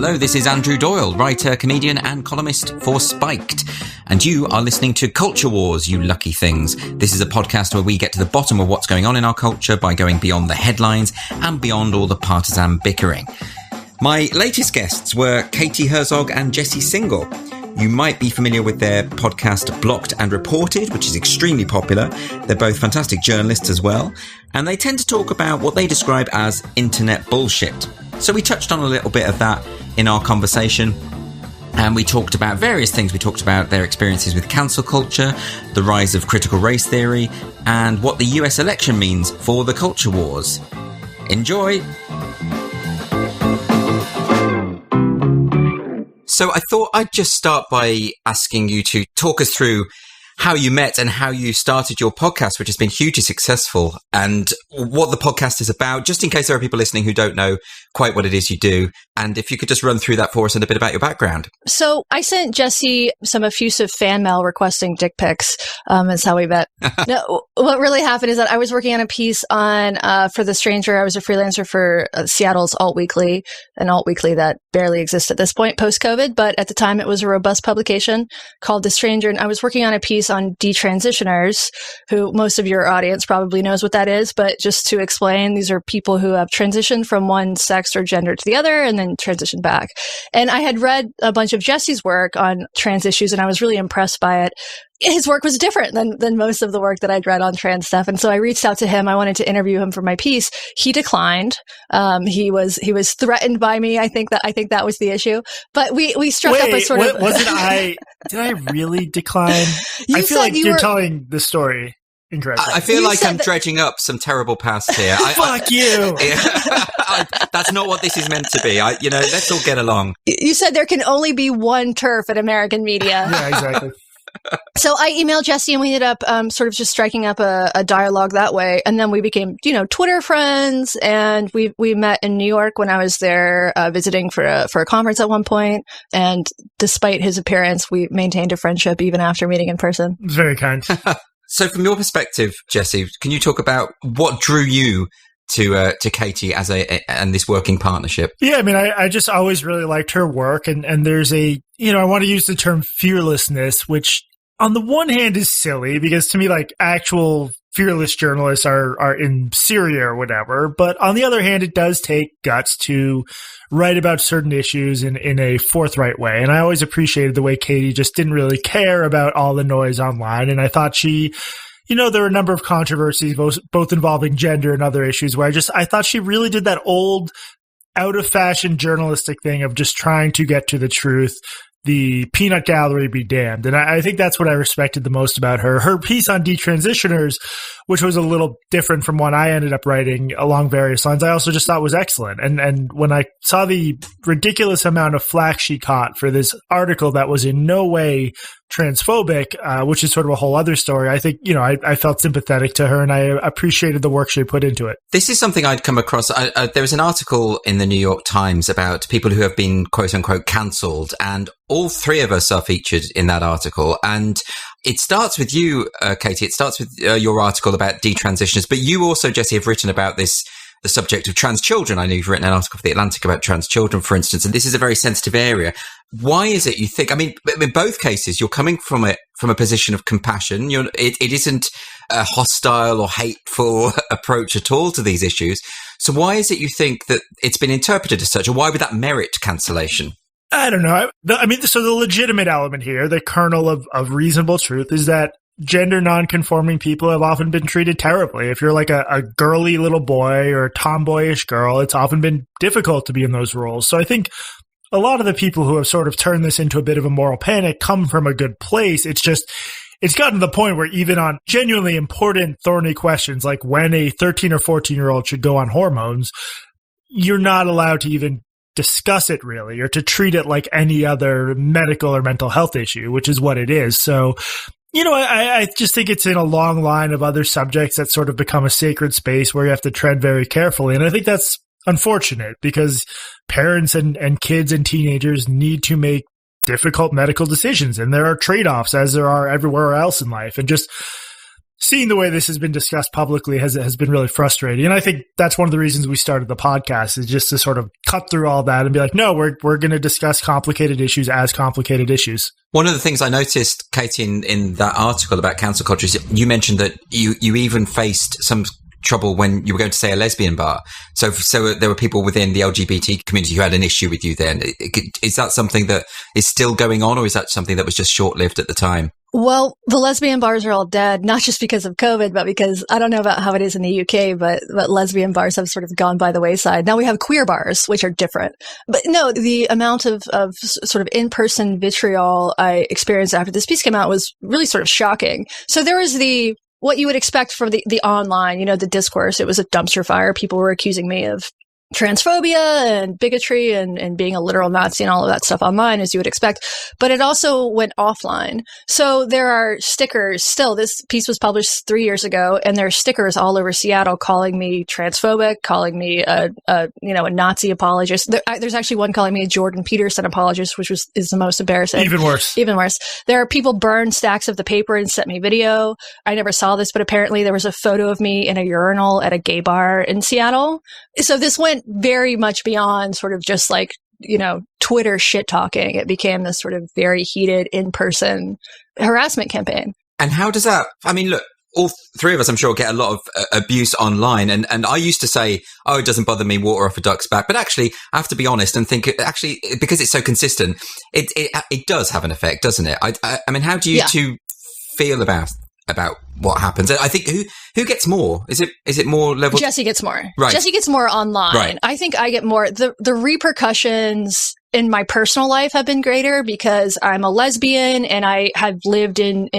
Hello, this is Andrew Doyle, writer, comedian and columnist for Spiked. And you are listening to Culture Wars, you lucky things. This is a podcast where we get to the bottom of what's going on in our culture by going beyond the headlines and beyond all the partisan bickering. My latest guests were Katie Herzog and Jessie Singal. You might be familiar with their podcast Blocked and Reported, which is extremely popular. They're both fantastic journalists as well. And they tend to talk about what they describe as internet bullshit. So we touched on a little bit of that in our conversation. And we talked about various things. We talked about their experiences with cancel culture, the rise of critical race theory, and what the US election means for the culture wars. Enjoy! So I thought I'd just start by asking you to talk us through how you met and how you started your podcast, which has been hugely successful, and what the podcast is about, just in case there are people listening who don't know quite what it is you do. And if you could just run through that for us and a bit about your background. So I sent Jessie some effusive fan mail requesting dick pics. That's how we met. No, what really happened is that I was working on a piece on For the Stranger. I was a freelancer for Seattle's Alt Weekly, an alt weekly that barely exists at this point post-COVID, but at the time it was a robust publication called The Stranger. And I was working on a piece on detransitioners, who most of your audience probably knows what that is. But just to explain, these are people who have transitioned from one sex or gender to the other and then transitioned back. And I had read a bunch of Jessie's work on trans issues, and I was really impressed by it. His work was different than most of the work that I'd read on trans stuff. And so I reached out to him. I wanted to interview him for my piece. He declined. He was threatened by me. I think that was the issue. But we struck up a sort of... Did I really decline? I feel like you're telling the story incorrectly. I feel like I'm dredging up some terrible past here. Fuck you. That's not what this is meant to be. Let's all get along. You said there can only be one TERF in American media. Yeah, exactly. So I emailed Jessie and we ended up sort of just striking up a dialogue that way. And then we became, Twitter friends. And we met in New York when I was there visiting for a conference at one point. And despite his appearance, we maintained a friendship even after meeting in person. Very kind. So from your perspective, Jessie, can you talk about what drew you to Katie and this working partnership? Yeah, I mean, I just always really liked her work, and there's I want to use the term fearlessness, which on the one hand is silly because to me, like, actual fearless journalists are in Syria or whatever, but on the other hand, it does take guts to write about certain issues in a forthright way, and I always appreciated the way Katie just didn't really care about all the noise online, and I thought she... there were a number of controversies, both involving gender and other issues, where I thought she really did that old, out-of-fashion journalistic thing of just trying to get to the truth, the peanut gallery be damned. And I think that's what I respected the most about her. Her piece on detransitioners, which was a little different from one I ended up writing along various lines, I also just thought was excellent. And when I saw the ridiculous amount of flack she caught for this article that was in no way transphobic, which is sort of a whole other story, I think, I felt sympathetic to her and I appreciated the work she put into it. This is something I'd come across. There was an article in the New York Times about people who have been quote unquote cancelled, and all three of us are featured in that article. And it starts with you, Katie. It starts with your article about detransitioners, but you also, Jessie, have written about the subject of trans children. I know you've written an article for The Atlantic about trans children, for instance, and this is a very sensitive area. Why is it you think, in both cases, you're coming from a position of compassion. It isn't a hostile or hateful approach at all to these issues. So why is it you think that it's been interpreted as such, or why would that merit cancellation? I don't know. So the legitimate element here, the kernel of reasonable truth, is that gender non-conforming people have often been treated terribly. If you're like a girly little boy or a tomboyish girl, it's often been difficult to be in those roles. So I think a lot of the people who have sort of turned this into a bit of a moral panic come from a good place. It's gotten to the point where even on genuinely important, thorny questions, like when a 13 or 14-year-old should go on hormones, you're not allowed to even discuss it really, or to treat it like any other medical or mental health issue, which is what it is. So, I just think it's in a long line of other subjects that sort of become a sacred space where you have to tread very carefully. And I think that's unfortunate because parents and kids and teenagers need to make difficult medical decisions, and there are trade-offs as there are everywhere else in life. And just seeing the way this has been discussed publicly has been really frustrating. And I think that's one of the reasons we started the podcast, is just to sort of cut through all that and be like, no, we're going to discuss complicated issues as complicated issues. One of the things I noticed, Katie, in that article about cancel culture is you mentioned that you even faced some trouble when you were going to say a lesbian bar. So there were people within the LGBT community who had an issue with you then. Is that something that is still going on, or is that something that was just short-lived at the time? Well, the lesbian bars are all dead, not just because of COVID, but because I don't know about how it is in the UK, but lesbian bars have sort of gone by the wayside. Now we have queer bars, which are different. But no, the amount of sort of in-person vitriol I experienced after this piece came out was really sort of shocking. So there was what you would expect from the online, the discourse. It was a dumpster fire. People were accusing me of transphobia and bigotry and being a literal Nazi and all of that stuff online, as you would expect. But it also went offline. So there are stickers still. This piece was published 3 years ago, and there are stickers all over Seattle calling me transphobic, calling me a Nazi apologist. There's actually one calling me a Jordan Peterson apologist, which is the most embarrassing. Even worse. There are people burned stacks of the paper and sent me video. I never saw this, but apparently there was a photo of me in a urinal at a gay bar in Seattle. So this went very much beyond sort of just like, Twitter shit talking. It became this sort of very heated in-person harassment campaign. And how does that, look, all three of us, I'm sure, get a lot of abuse online. And I used to say, oh, it doesn't bother me, water off a duck's back. But actually, I have to be honest and think, actually, because it's so consistent, it does have an effect, doesn't it? How do you two feel about what happens? I think who gets more? Is it more level? Jesse gets more. Right. Jesse gets more online. Right. I think I get more. The repercussions in my personal life have been greater because I'm a lesbian and I have lived in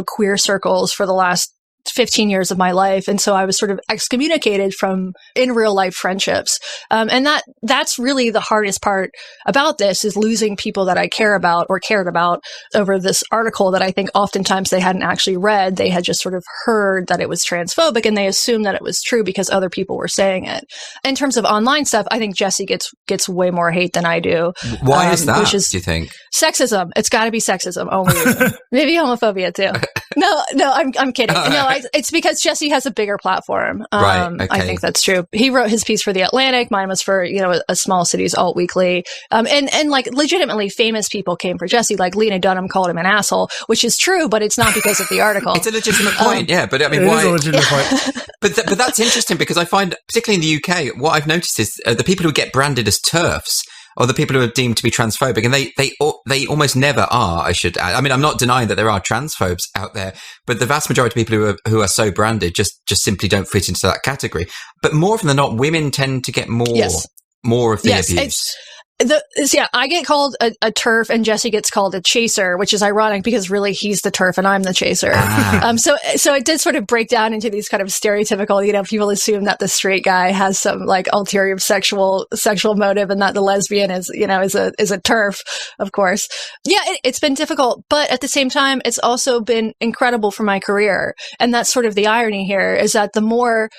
queer circles for the last 15 years of my life. And so I was sort of excommunicated from in real life friendships. And that's really the hardest part about this, is losing people that I care about or cared about over this article that I think oftentimes they hadn't actually read. They had just sort of heard that it was transphobic and they assumed that it was true because other people were saying it. In terms of online stuff, I think Jesse gets way more hate than I do. Why is that, do you think? Sexism. It's got to be sexism only. Maybe homophobia too. No, I'm kidding. No, it's because Jesse has a bigger platform. Right. Okay. I think that's true. He wrote his piece for The Atlantic. Mine was for, a small city's alt weekly. And like legitimately famous people came for Jesse, like Lena Dunham called him an asshole, which is true, but it's not because of the article. It's a legitimate point. Yeah. But why? Is a legitimate point. But that's interesting because I find, particularly in the UK, what I've noticed is the people who get branded as TERFs, or the people who are deemed to be transphobic, and they almost never are, I should add. I'm not denying that there are transphobes out there, but the vast majority of people who are so branded just simply don't fit into that category. But more often than not, women tend to get more of the abuse. I get called a TERF and Jesse gets called a chaser, which is ironic because really he's the TERF and I'm the chaser. So it did sort of break down into these kind of stereotypical, people assume that the straight guy has some like ulterior sexual motive and that the lesbian is a TERF, of course. Yeah, it's been difficult, but at the same time, it's also been incredible for my career. And that's sort of the irony here, is that the more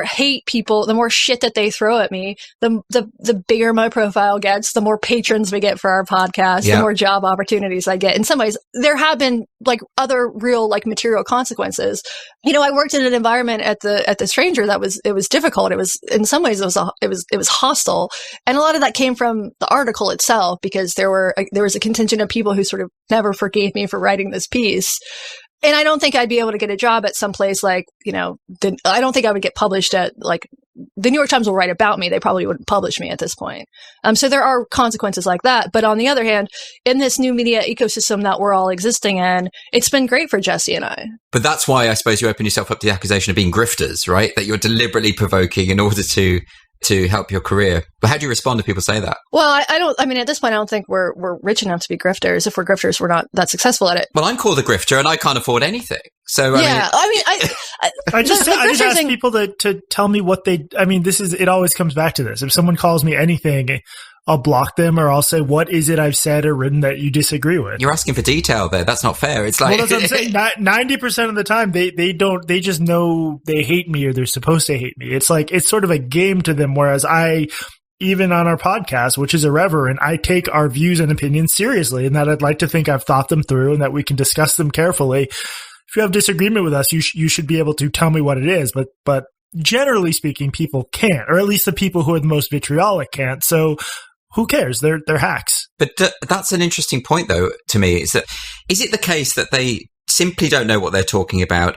hate people, the more shit that they throw at me, the bigger my profile gets. The more patrons we get for our podcast, the more job opportunities I get. In some ways, there have been like other real like material consequences. I worked in an environment at the Stranger that was difficult. It was in some ways it was hostile, and a lot of that came from the article itself because there was a contingent of people who sort of never forgave me for writing this piece. And I don't think I'd be able to get a job at some place like, I don't think I would get published at like the New York Times will write about me. They probably wouldn't publish me at this point. So there are consequences like that. But on the other hand, in this new media ecosystem that we're all existing in, it's been great for Jesse and I. But that's why I suppose you open yourself up to the accusation of being grifters, right? That you're deliberately provoking in order to help your career. But how do you respond if people say that? Well, at this point, I don't think we're rich enough to be grifters. If we're grifters, we're not that successful at it. Well, I'm called a grifter and I can't afford anything. So, I just ask people to tell me what it always comes back to this. If someone calls me anything, I'll block them or I'll say, what is it I've said or written that you disagree with? You're asking for detail there. That's not fair. It's like, well, that's what I'm saying. 90% of the time, they just know they hate me or they're supposed to hate me. It's like, it's sort of a game to them. Whereas even on our podcast, which is irreverent, I take our views and opinions seriously, and that I'd like to think I've thought them through and that we can discuss them carefully. if you have disagreement with us, you should be able to tell me what it is. But generally speaking, people can't, or at least the people who are the most vitriolic can't. So who cares? They're hacks. But that's an interesting point, though, to me. Is it the case that they simply don't know what they're talking about,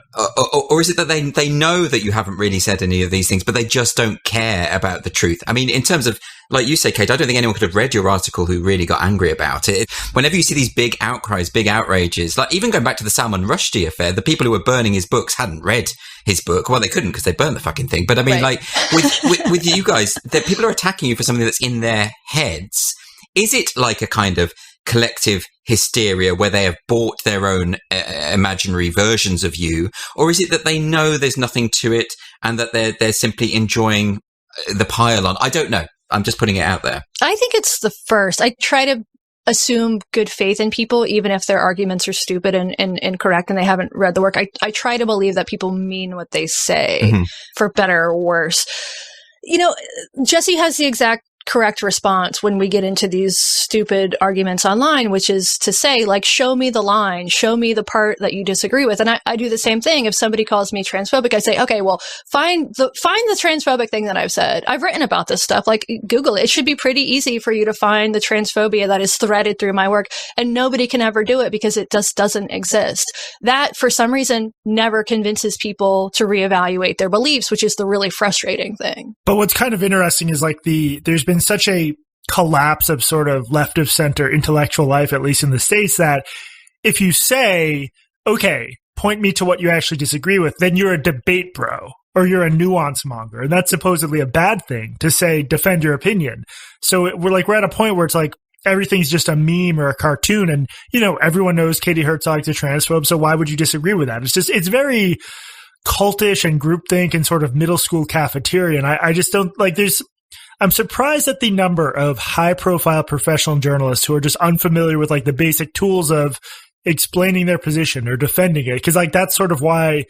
or is it that they know that you haven't really said any of these things, but they just don't care about the truth? I mean, in terms of, like you say, Kate, I don't think anyone could have read your article who really got angry about it. Whenever you see these big outcries, big outrages, like even going back to the Salman Rushdie affair, the people who were burning his books hadn't read his book. Well, they couldn't because they burned the fucking thing. But I mean, like with you guys, that people are attacking you for something that's in their heads. Is it like a kind of collective hysteria where they have bought their own imaginary versions of you, or is it that they know there's nothing to it and that they're simply enjoying the pile on? I don't know. I'm just putting it out there. I think it's the first. I try to assume good faith in people, even if their arguments are stupid and incorrect and they haven't read the work. I try to believe that people mean what they say, for better or worse. You know, Jesse has the exact correct response when we get into these stupid arguments online, which is to say, like, show me the line, show me the part that you disagree with. And I do the same thing. If somebody calls me transphobic, I say, okay, well, find the transphobic thing that I've said. I've written about this stuff. Like, Google it. It should be pretty easy for you to find the transphobia that is threaded through my work, and nobody can ever do it because it just doesn't exist. That, for some reason, never convinces people to reevaluate their beliefs, which is the really frustrating thing. But what's kind of interesting is like there's been such a collapse of sort of left of center intellectual life, at least in the States, that if you say, okay, point me to what you actually disagree with, then you're a debate bro or you're a nuance monger. And that's supposedly a bad thing to say, defend your opinion. So we're at a point where it's like everything's just a meme or a cartoon. And, you know, everyone knows Katie Herzog's a transphobe. So why would you disagree with that? It's very cultish and groupthink and sort of middle school cafeteria. And I just don't like I'm surprised at the number of high-profile professional journalists who are just unfamiliar with like the basic tools of explaining their position or defending it. Because like that's sort of why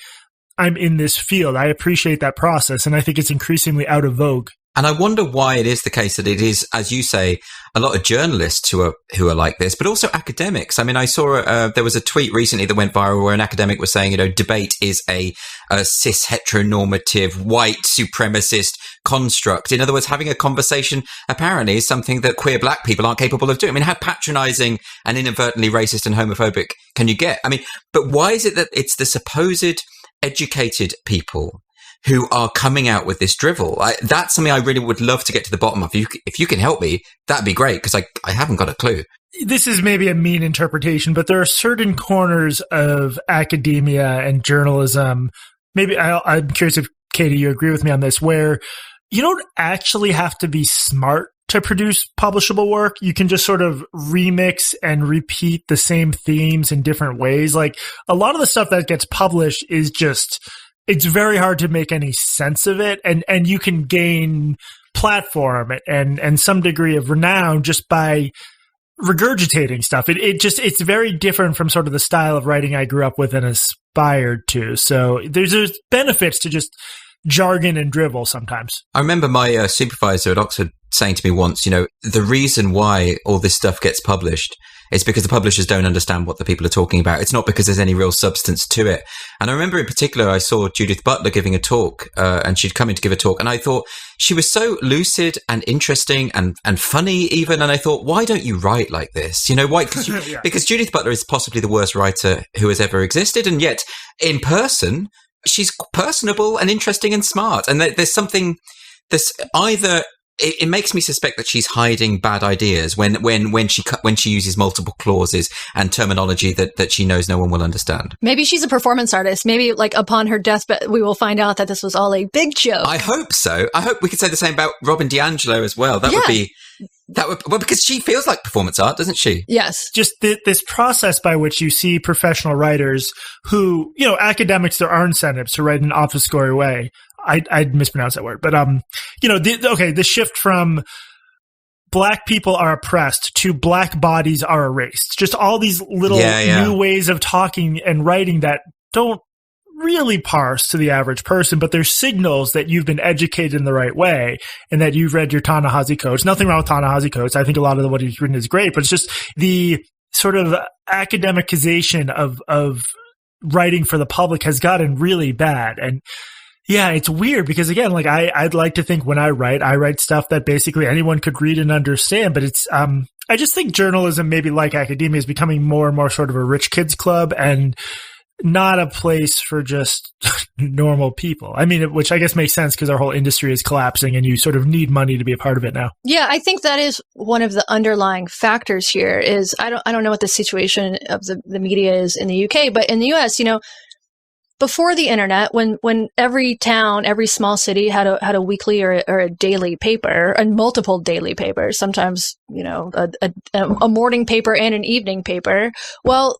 I'm in this field. I appreciate that process, and I think it's increasingly out of vogue. And I wonder why it is the case that it is, as you say, a lot of journalists who are like this, but also academics. I mean, I saw there was a tweet recently that went viral where an academic was saying, you know, debate is a cis heteronormative white supremacist construct. In other words, having a conversation apparently is something that queer black people aren't capable of doing. I mean, how patronizing and inadvertently racist and homophobic can you get? I mean, but why is it that it's the supposed educated people who are coming out with this drivel? That's something I really would love to get to the bottom of. If you can help me, that'd be great, because I haven't got a clue. This is maybe a mean interpretation, but there are certain corners of academia and journalism. Maybe I'm curious if, Katie, you agree with me on this, where you don't actually have to be smart to produce publishable work. You can just sort of remix and repeat the same themes in different ways. Like a lot of the stuff that gets published is just, it's very hard to make any sense of it. And you can gain platform and some degree of renown just by regurgitating stuff. It's very different from sort of the style of writing I grew up with and aspired to. So there's benefits to just jargon and drivel sometimes. I remember my supervisor at Oxford saying to me once, you know, the reason why all this stuff gets published is because the publishers don't understand what the people are talking about. It's not because there's any real substance to it. And I remember in particular, I saw Judith Butler giving a talk, and she'd come in to give a talk, and I thought she was so lucid and interesting and funny even. And I thought, why don't you write like this? You know, why? Yeah. Because Judith Butler is possibly the worst writer who has ever existed. And yet in person, she's personable and interesting and smart. And there's something this either it makes me suspect that she's hiding bad ideas when she uses multiple clauses and terminology that she knows no one will understand. Maybe she's a performance artist. Maybe like upon her deathbed, we will find out that this was all a big joke. I hope so. I hope we could say the same about Robin DiAngelo as well. That would well, because she feels like performance art, doesn't she? Yes. Just this process by which you see professional writers who, you know, academics, there are incentives to write in an obfuscatory way. I'd mispronounce that word, but you know, the shift from black people are oppressed to black bodies are erased. Just all these little new ways of talking and writing that don't really parse to the average person, but there's signals that you've been educated in the right way and that you've read your Ta-Nehisi Coates. Nothing wrong with Ta-Nehisi Coates. I think a lot of what he's written is great, but it's just the sort of academicization of writing for the public has gotten really bad. And yeah, it's weird because again, like I'd like to think when I write stuff that basically anyone could read and understand, but it's, I just think journalism, maybe like academia, is becoming more and more sort of a rich kids club and not a place for just normal people. I mean, which I guess makes sense because our whole industry is collapsing and you sort of need money to be a part of it now. Yeah, I think that is one of the underlying factors here is I don't know what the situation of the media is in the UK, but in the US, before the internet, when every town, every small city had a weekly or a daily paper and multiple daily papers, sometimes, a morning paper and an evening paper. Well,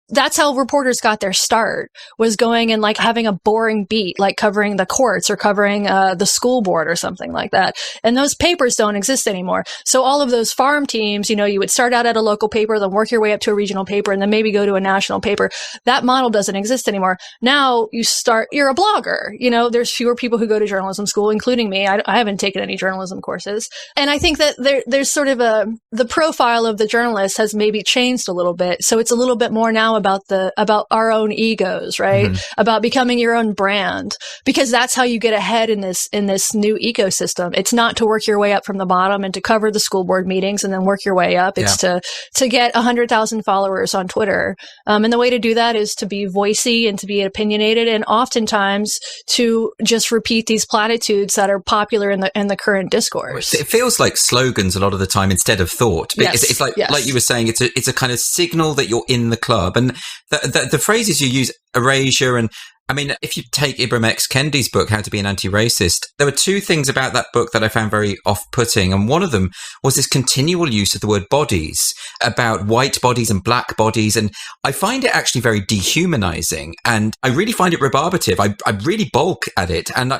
that's how reporters got their start, was going and like having a boring beat, like covering the courts or covering the school board or something like that. And those papers don't exist anymore. So all of those farm teams, you would start out at a local paper, then work your way up to a regional paper, and then maybe go to a national paper. That model doesn't exist anymore. Now you're a blogger. There's fewer people who go to journalism school, including me. I haven't taken any journalism courses. And I think that there's sort of the profile of the journalist has maybe changed a little bit. So it's a little bit more now about our own egos, right? Mm-hmm. About becoming your own brand, because that's how you get ahead in this new ecosystem. It's not to work your way up from the bottom and to cover the school board meetings and then work your way up. It's to get 100,000 followers on Twitter. And the way to do that is to be voicey and to be opinionated, and oftentimes to just repeat these platitudes that are popular in the current discourse. It feels like slogans a lot of the time instead of thought. Yes. It's like you were saying, it's a kind of signal that you're in the club. And the phrases you use, erasure, and I mean, if you take Ibram X. Kendi's book, How to Be an Anti-Racist, there were two things about that book that I found very off-putting. And one of them was this continual use of the word bodies, about white bodies and black bodies. And I find it actually very dehumanizing. And I really find it rebarbative. I really balk at it. And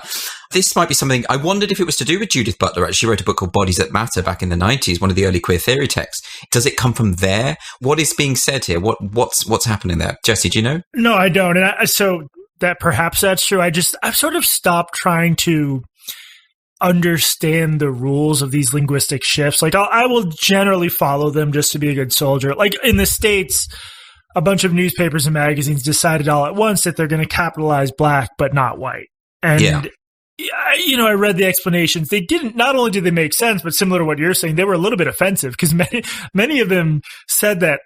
this might be something, I wondered if it was to do with Judith Butler. Actually, she wrote a book called Bodies That Matter back in the 90s, one of the early queer theory texts. Does it come from there? What is being said here? What's happening there? Jesse, do you know? No, I don't. And so that perhaps that's true. I've sort of stopped trying to understand the rules of these linguistic shifts. Like I will generally follow them just to be a good soldier. Like in the States, a bunch of newspapers and magazines decided all at once that they're going to capitalize black, but not white. And I read the explanations. They didn't, not only did they make sense, but similar to what you're saying, they were a little bit offensive because many of them said that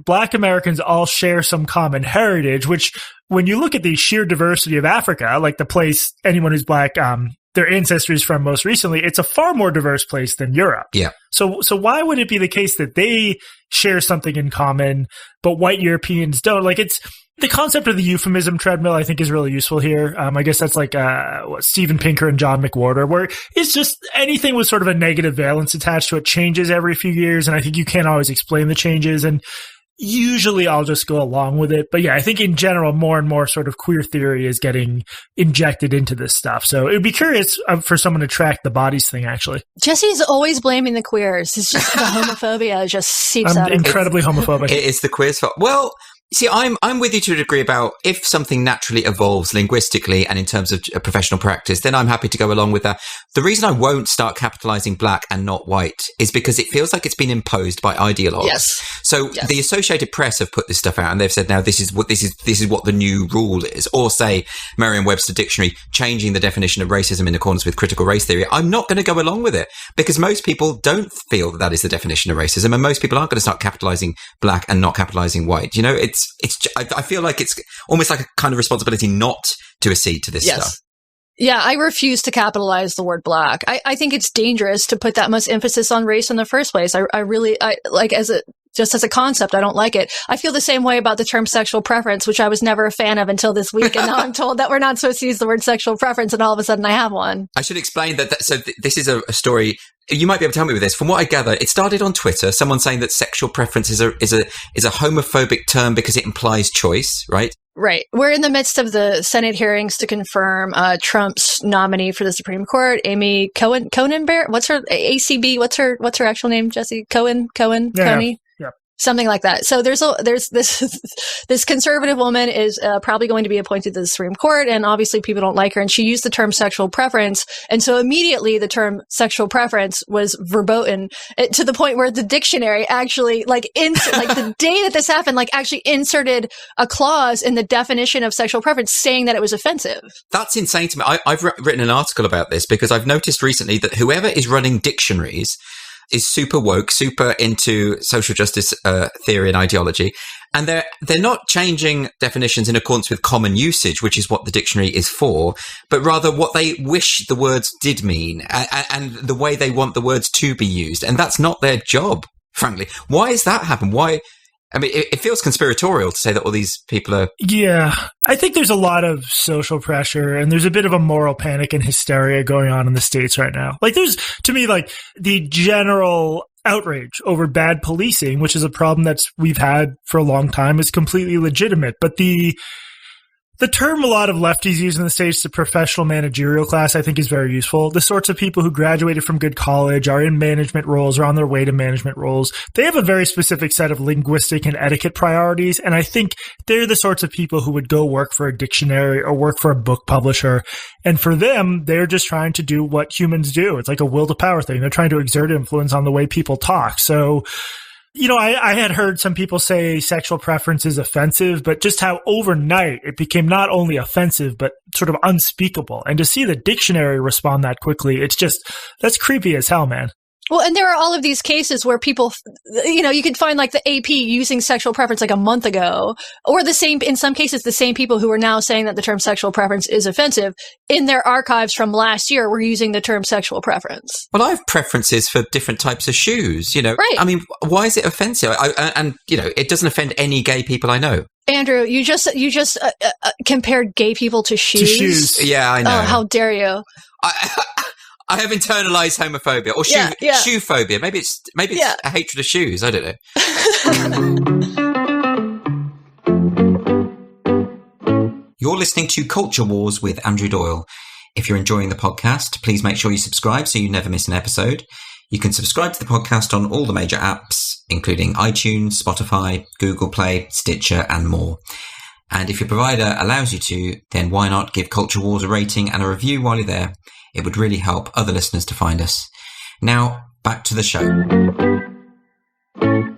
Black Americans all share some common heritage, which when you look at the sheer diversity of Africa, like the place anyone who's Black, their ancestry is from most recently, it's a far more diverse place than Europe. Yeah. So why would it be the case that they share something in common, but white Europeans don't? Like it's the concept of the euphemism treadmill, I think, is really useful here. I guess that's like Steven Pinker and John McWhorter, where it's just anything with sort of a negative valence attached to it changes every few years, and I think you can't always explain the changes. And usually I'll just go along with it. But yeah, I think in general, more and more sort of queer theory is getting injected into this stuff. So it would be curious for someone to track the bodies thing, actually. Jesse's always blaming the queers. It's just the homophobia just seeps out. I'm incredibly homophobic. It is the queers' fault. Well, see, I'm with you to a degree about if something naturally evolves linguistically and in terms of professional practice, then I'm happy to go along with that. The reason I won't start capitalizing black and not white is because it feels like it's been imposed by ideologues. Yes. So the Associated Press have put this stuff out and they've said, now this is what the new rule is. Or say Merriam-Webster Dictionary changing the definition of racism in accordance with critical race theory. I'm not going to go along with it because most people don't feel that is the definition of racism, and most people aren't going to start capitalizing black and not capitalizing white. I feel like it's almost like a kind of responsibility not to accede to this stuff. Yeah, I refuse to capitalize the word black. I think it's dangerous to put that much emphasis on race in the first place. I really like as a concept, I don't like it. I feel the same way about the term sexual preference, which I was never a fan of until this week. And now I'm told that we're not supposed to use the word sexual preference. And all of a sudden I have one. I should explain that. So this is a story. You might be able to help me with this. From what I gather, it started on Twitter. Someone saying that sexual preference is a homophobic term because it implies choice, right? Right. We're in the midst of the Senate hearings to confirm Trump's nominee for the Supreme Court, Amy Coney. What's her ACB? What's her actual name? Jesse Coney. Yeah. Something like that. So there's this this conservative woman is probably going to be appointed to the Supreme Court, and obviously people don't like her. And she used the term sexual preference, and so immediately the term sexual preference was verboten to the point where the dictionary actually like the day that this happened, like actually inserted a clause in the definition of sexual preference saying that it was offensive. That's insane to me. I've written an article about this because I've noticed recently that whoever is running dictionaries is super woke, super into social justice theory and ideology, and they're not changing definitions in accordance with common usage, which is what the dictionary is for, but rather what they wish the words did mean and the way they want the words to be used, and that's not their job, frankly. Why has that happened? Why? I mean, it feels conspiratorial to say that all these people are... Yeah, I think there's a lot of social pressure, and there's a bit of a moral panic and hysteria going on in the States right now. Like, there's, to me, like, the general outrage over bad policing, which is a problem that we've had for a long time, is completely legitimate. But the term a lot of lefties use in the States, the professional managerial class, I think is very useful. The sorts of people who graduated from good college, are in management roles, or on their way to management roles, they have a very specific set of linguistic and etiquette priorities. And I think they're the sorts of people who would go work for a dictionary or work for a book publisher. And for them, they're just trying to do what humans do. It's like a will to power thing. They're trying to exert influence on the way people talk. So, you know, I had heard some people say sexual preference is offensive, but just how overnight it became not only offensive, but sort of unspeakable. And to see the dictionary respond that quickly, it's just, that's creepy as hell, man. Well, and there are all of these cases where people, you know, you could find like the AP using sexual preference like a month ago, or the same, in some cases, the same people who are now saying that the term sexual preference is offensive in their archives from last year were using the term sexual preference. Well, I have preferences for different types of shoes, you know. Right. I mean, why is it offensive? And, you know, it doesn't offend any gay people I know. Andrew, you just compared gay people to shoes. To shoes. Yeah, I know. Oh, how dare you. I have internalized homophobia or shoe phobia. Maybe it's a hatred of shoes. I don't know. You're listening to Culture Wars with Andrew Doyle. If you're enjoying the podcast, please make sure you subscribe so you never miss an episode. You can subscribe to the podcast on all the major apps, including iTunes, Spotify, Google Play, Stitcher, and more. And if your provider allows you to, then why not give Culture Wars a rating and a review while you're there? It would really help other listeners to find us. Now, back to the show.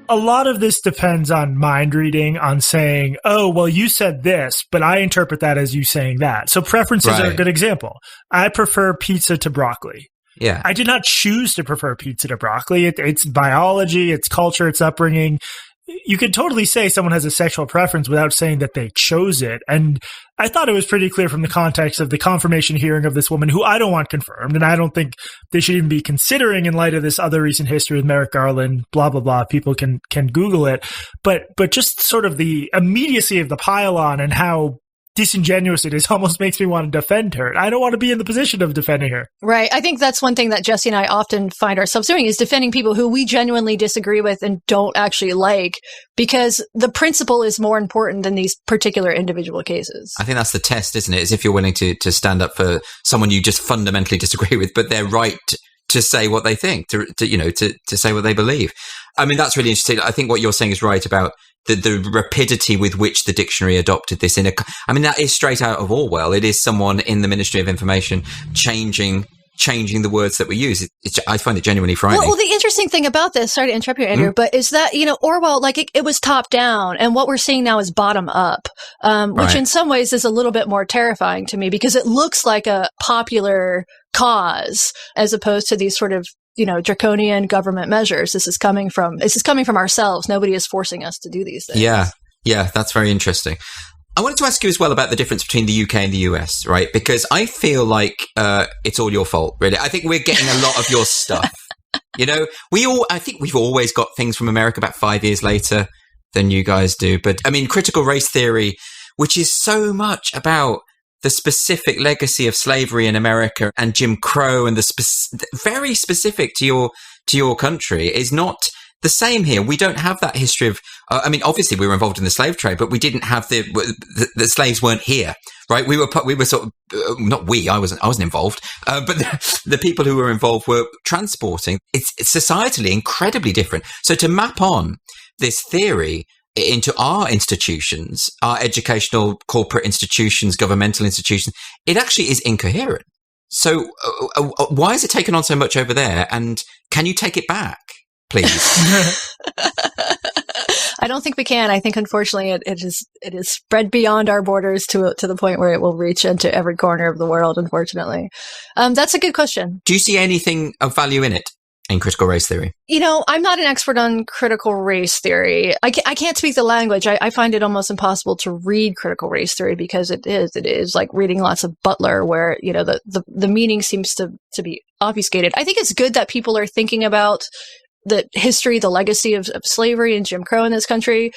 A lot of this depends on mind reading, on saying, oh, well, you said this, but I interpret that as you saying that. So preferences are a good example. I prefer pizza to broccoli. Yeah. I did not choose to prefer pizza to broccoli. It's biology, it's culture, it's upbringing. You could totally say someone has a sexual preference without saying that they chose it. And I thought it was pretty clear from the context of the confirmation hearing of this woman, who I don't want confirmed, and I don't think they should even be considering in light of this other recent history with Merrick Garland, blah, blah, blah. People can Google it. But just sort of the immediacy of the pile-on and how disingenuous it is almost makes me want to defend her. I don't want to be in the position of defending her. Right. I think that's one thing that Jesse and I often find ourselves doing, is defending people who we genuinely disagree with and don't actually like, because the principle is more important than these particular individual cases. I think that's the test, isn't it? Is if you're willing to stand up for someone you just fundamentally disagree with, but they're right to say what they think, to say what they believe. I mean, that's really interesting. I think what you're saying is right about the rapidity with which the dictionary adopted this I mean, that is straight out of Orwell. It is someone in the Ministry of Information changing the words that we use. I find it genuinely frightening. Well, the interesting thing about this, sorry to interrupt you, Andrew, but is that, you know, Orwell, like it was top down, and what we're seeing now is bottom up, which in some ways is a little bit more terrifying to me, because it looks like a popular cause as opposed to these sort of, you know, draconian government measures. This is coming from ourselves. Nobody is forcing us to do these things. Yeah, that's very interesting. I wanted to ask you as well about the difference between the UK and the US, right? Because I feel like it's all your fault, really. I think we're getting a lot of your stuff. You know, I think we've always got things from America about 5 years later than you guys do. But I mean, critical race theory, which is so much about the specific legacy of slavery in America and Jim Crow, and very specific to your country, is not the same here. We don't have that history of, obviously we were involved in the slave trade, but we didn't have the slaves weren't here, right? We were sort of, I wasn't involved, but the people who were involved were transporting. It's societally incredibly different. So to map on this theory into our institutions, our educational, corporate institutions, governmental institutions, it actually is incoherent. So why is it taken on so much over there? And can you take it back, please? I don't think we can. I think, unfortunately, it is spread beyond our borders to the point where it will reach into every corner of the world, unfortunately. That's a good question. Do you see anything of value in it? In critical race theory? I'm not an expert on critical race theory. I can't speak the language. I find it almost impossible to read critical race theory because it is like reading lots of Butler where, the meaning seems to be obfuscated. I think it's good that people are thinking about the history, the legacy of slavery and Jim Crow in this country.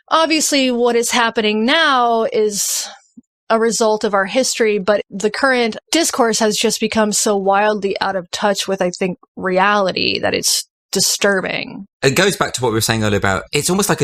Obviously, what is happening now is a result of our history, but the current discourse has just become so wildly out of touch with, I think, reality that it's disturbing. It goes back to what we were saying earlier about, it's almost like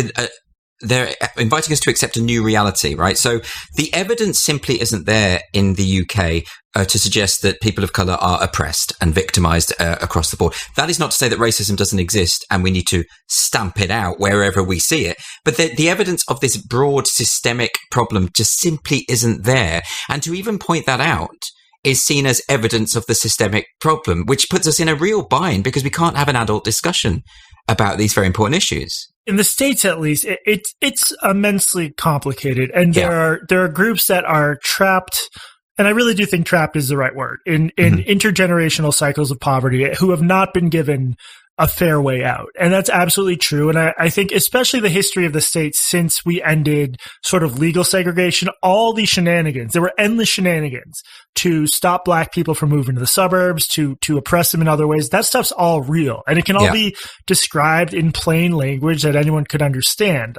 they're inviting us to accept a new reality, right? So the evidence simply isn't there in the UK to suggest that people of colour are oppressed and victimised across the board. That is not to say that racism doesn't exist and we need to stamp it out wherever we see it. But the evidence of this broad systemic problem just simply isn't there. And to even point that out is seen as evidence of the systemic problem, which puts us in a real bind because we can't have an adult discussion about these very important issues. In the States, at least, it's immensely complicated. And there are groups that are trapped, and I really do think trapped is the right word, in intergenerational cycles of poverty who have not been given a fair way out. And that's absolutely true. And I think especially the history of the States since we ended sort of legal segregation, all these shenanigans, there were endless shenanigans to stop Black people from moving to the suburbs, to oppress them in other ways. That stuff's all real. And it can all be described in plain language that anyone could understand.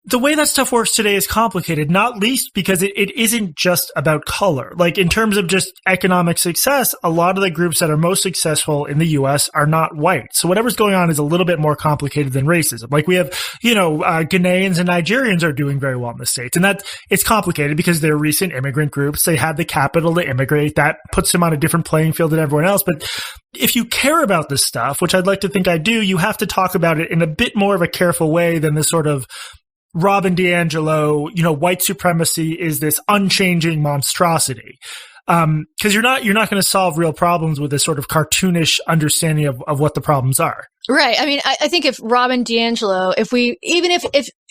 The way that stuff works today is complicated, not least because it isn't just about color. Like, in terms of just economic success, a lot of the groups that are most successful in the U.S. are not white. So whatever's going on is a little bit more complicated than racism. Like, we have, Ghanaians and Nigerians are doing very well in the States. And it's complicated because they're recent immigrant groups. They had the capital to immigrate. That puts them on a different playing field than everyone else. But if you care about this stuff, which I'd like to think I do, you have to talk about it in a bit more of a careful way than this sort of Robin DiAngelo, white supremacy is this unchanging monstrosity. Cause you're not going to solve real problems with this sort of cartoonish understanding of what the problems are. Right. I mean, I think if Robin DiAngelo,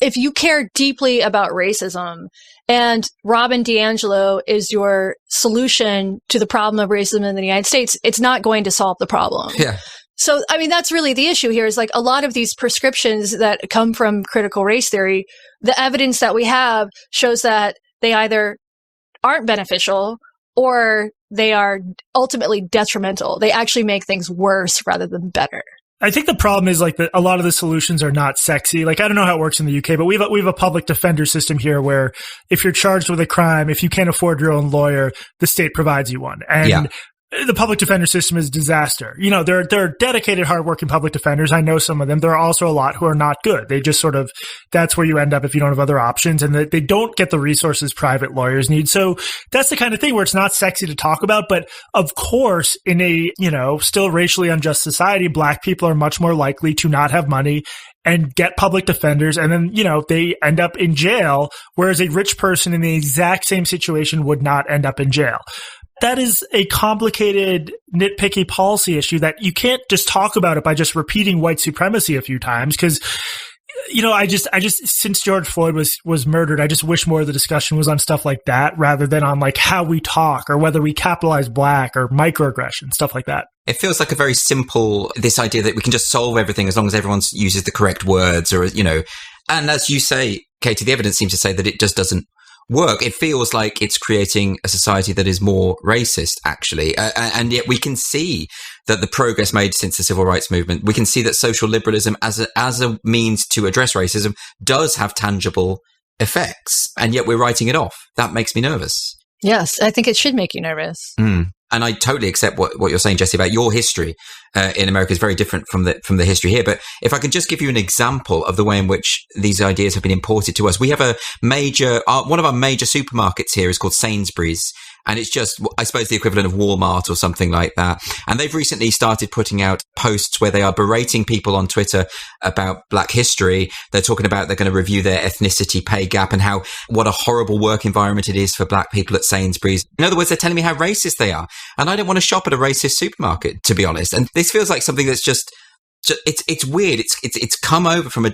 if you care deeply about racism and Robin DiAngelo is your solution to the problem of racism in the United States, it's not going to solve the problem. Yeah. So, I mean, that's really the issue here is like a lot of these prescriptions that come from critical race theory, the evidence that we have shows that they either aren't beneficial or they are ultimately detrimental. They actually make things worse rather than better. I think the problem is like a lot of the solutions are not sexy. Like, I don't know how it works in the UK, but we have a public defender system here where if you're charged with a crime, if you can't afford your own lawyer, the state provides you one. And the public defender system is a disaster. There are dedicated, hardworking public defenders. I know some of them. There are also a lot who are not good. They just sort of, that's where you end up if you don't have other options, and they don't get the resources private lawyers need. So that's the kind of thing where it's not sexy to talk about. But of course, in a, still racially unjust society, Black people are much more likely to not have money and get public defenders. And then, they end up in jail, whereas a rich person in the exact same situation would not end up in jail. That is a complicated, nitpicky policy issue that you can't just talk about it by just repeating white supremacy a few times. Cause, I just, since George Floyd was murdered, I just wish more of the discussion was on stuff like that rather than on like how we talk or whether we capitalize Black or microaggression, stuff like that. It feels like a very simple, this idea that we can just solve everything as long as everyone uses the correct words or, and as you say, Katie, the evidence seems to say that it just doesn't work. It feels like it's creating a society that is more racist, actually. And yet we can see that the progress made since the civil rights movement, we can see that social liberalism as a means to address racism does have tangible effects. And yet we're writing it off. That makes me nervous. Yes, I think it should make you nervous. And I totally accept what you're saying, Jesse, about your history in America is very different from the history here. But if I could just give you an example of the way in which these ideas have been imported to us, we have one of our major supermarkets here is called Sainsbury's. And it's just, I suppose, the equivalent of Walmart or something like that. And they've recently started putting out posts where they are berating people on Twitter about Black history. They're talking about they're going to review their ethnicity pay gap and what a horrible work environment it is for Black people at Sainsbury's. In other words, they're telling me how racist they are. And I don't want to shop at a racist supermarket, to be honest. And this feels like something that's just it's weird. It's come over from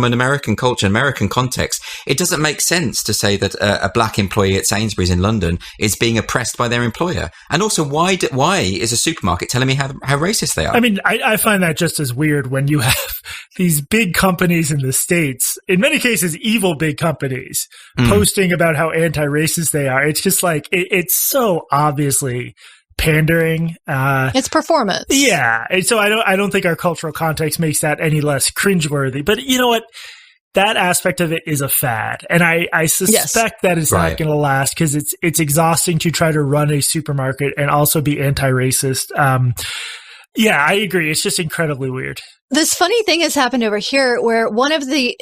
an American culture, American context. It doesn't make sense to say that a Black employee at Sainsbury's in London is being oppressed by their employer. And also, why is a supermarket telling me how racist they are? I mean, I find that just as weird when you have these big companies in the States, in many cases, evil big companies, posting about how anti-racist they are. It's just like, it's so obviously pandering. It's performance. Yeah. And so I don't think our cultural context makes that any less cringeworthy. But you know what? That aspect of it is a fad. And I suspect that it's not going to last because it's exhausting to try to run a supermarket and also be anti-racist. Yeah, I agree. It's just incredibly weird. This funny thing has happened over here where one of the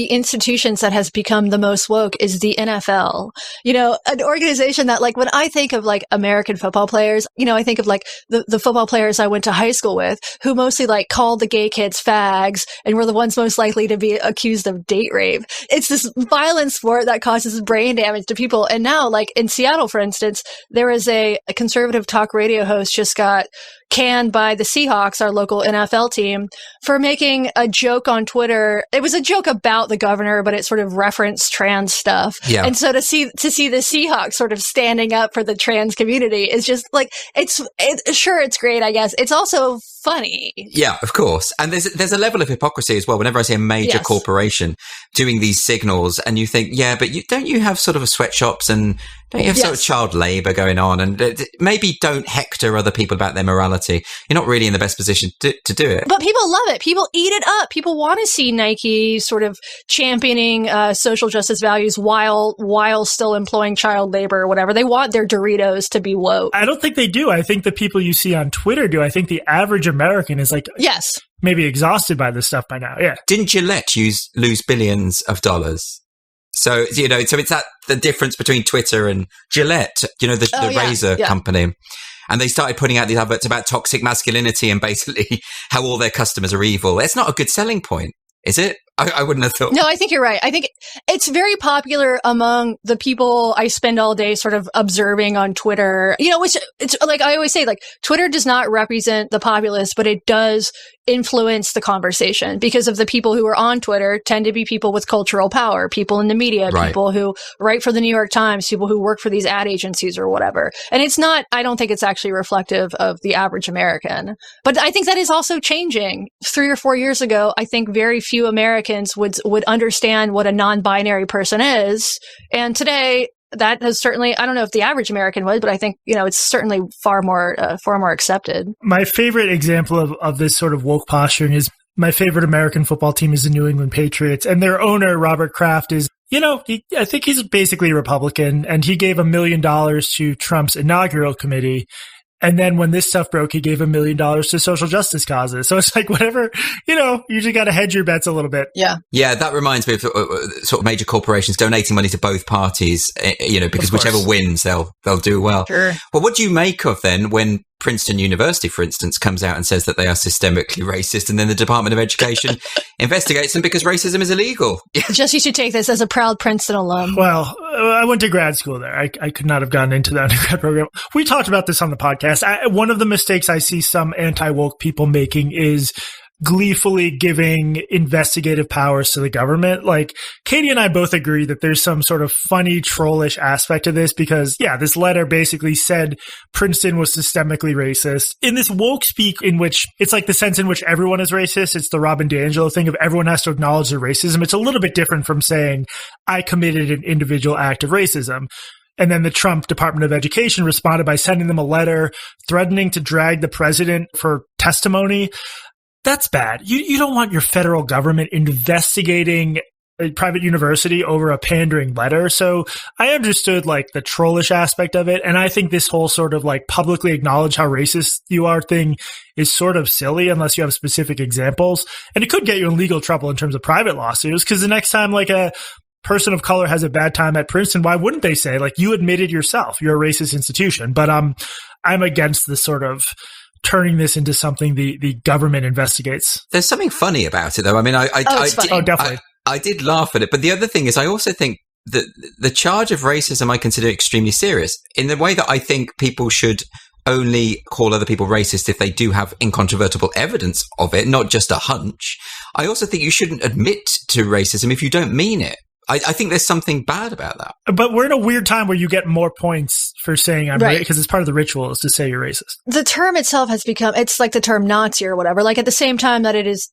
institutions that has become the most woke is the NFL. You know, an organization that, like, when I think of like American football players, you know, I think of like the football players I went to high school with who mostly like called the gay kids fags and were the ones most likely to be accused of date rape. It's this violent sport that causes brain damage to people. And now, like in Seattle, for instance, there is a conservative talk radio host just got canned by the Seahawks, our local NFL team, for making a joke on Twitter. It was a joke about the governor, but it sort of referenced trans stuff. Yeah. And so to see the Seahawks sort of standing up for the trans community is just like, it's great, I guess. It's also funny. Yeah, of course. And there's a level of hypocrisy as well. Whenever I see a major corporation doing these signals and you think, yeah, but don't you have sort of sweatshops and don't you have sort of child labor going on? And maybe don't hector other people about their morality. You're not really in the best position to do it. But people love it. People eat it up. People want to see Nike sort of championing social justice values while still employing child labor or whatever. They want their Doritos to be woke. I don't think they do. I think the people you see on Twitter do. I think the average American is like, maybe exhausted by this stuff by now. Yeah. Didn't Gillette lose billions of dollars? So, you know, so it's the difference between Twitter and Gillette, you know, the razor company. And they started putting out these adverts about toxic masculinity and basically how all their customers are evil. It's not a good selling point, is it? I wouldn't have thought. No, I think you're right. I think it's very popular among the people I spend all day sort of observing on Twitter, you know, which it's like I always say, like Twitter does not represent the populace, but it does influence the conversation because of the people who are on Twitter tend to be people with cultural power, people in the media, people who write for the New York Times, people who work for these ad agencies or whatever. And I don't think it's actually reflective of the average American. But I think that is also changing. 3 or 4 years ago, I think very few Americans would understand what a non-binary person is. And today, that has certainly, I don't know if the average American would, but I think, you know, it's certainly far more accepted. My favorite example of this sort of woke posturing is my favorite American football team is the New England Patriots. And their owner, Robert Kraft, is, you know, I think he's basically a Republican. And he gave $1 million to Trump's inaugural committee. And then when this stuff broke, he gave $1 million to social justice causes. So it's like whatever, you know, you just got to hedge your bets a little bit. Yeah. Yeah, that reminds me of sort of major corporations donating money to both parties, you know, because whichever wins, they'll do well. Sure. Well, what do you make of then when Princeton University, for instance, comes out and says that they are systemically racist, and then the Department of Education investigates them because racism is illegal? Jesse should take this as a proud Princeton alum. Well, I went to grad school there. I could not have gotten into the undergrad program. We talked about this on the podcast. One of the mistakes I see some anti-woke people making is gleefully giving investigative powers to the government. Like, Katie and I both agree that there's some sort of funny, trollish aspect to this because, yeah, this letter basically said Princeton was systemically racist. In this woke speak in which it's like the sense in which everyone is racist, it's the Robin DiAngelo thing of everyone has to acknowledge their racism. It's a little bit different from saying, I committed an individual act of racism. And then the Trump Department of Education responded by sending them a letter threatening to drag the president for testimony. That's bad. You don't want your federal government investigating a private university over a pandering letter. So I understood like the trollish aspect of it. And I think this whole sort of like publicly acknowledge how racist you are thing is sort of silly unless you have specific examples. And it could get you in legal trouble in terms of private lawsuits, because the next time like a person of color has a bad time at Princeton, why wouldn't they say, like, you admitted yourself, you're a racist institution? But I'm against this sort of turning this into something the government investigates. There's something funny about it, though. I mean, definitely. I did laugh at it. But the other thing is, I also think that the charge of racism I consider extremely serious, in the way that I think people should only call other people racist if they do have incontrovertible evidence of it, not just a hunch. I also think you shouldn't admit to racism if you don't mean it. I think there's something bad about that. But we're in a weird time where you get more points for saying I'm right, because it's part of the ritual is to say you're racist. The term itself has become, it's like the term Nazi or whatever. Like at the same time that it is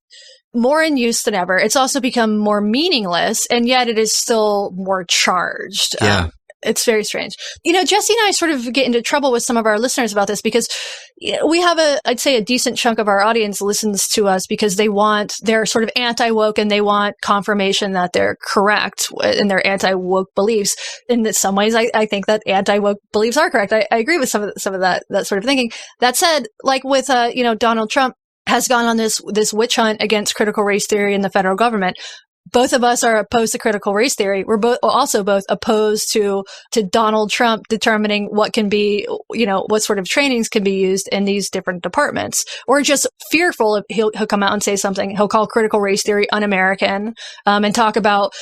more in use than ever, it's also become more meaningless, and yet it is still more charged. Yeah. It's very strange. You know, Jesse and I sort of get into trouble with some of our listeners about this because we have I'd say a decent chunk of our audience listens to us because they're sort of anti-woke and they want confirmation that they're correct in their anti-woke beliefs. In some ways, I think that anti-woke beliefs are correct. I agree with some of that sort of thinking. That said, like with, Donald Trump has gone on this witch hunt against critical race theory in the federal government. Both of us are opposed to critical race theory. We're also both opposed to Donald Trump determining what can be, what sort of trainings can be used in these different departments. We're just fearful of he'll come out and say something. He'll call critical race theory un-American, and talk about,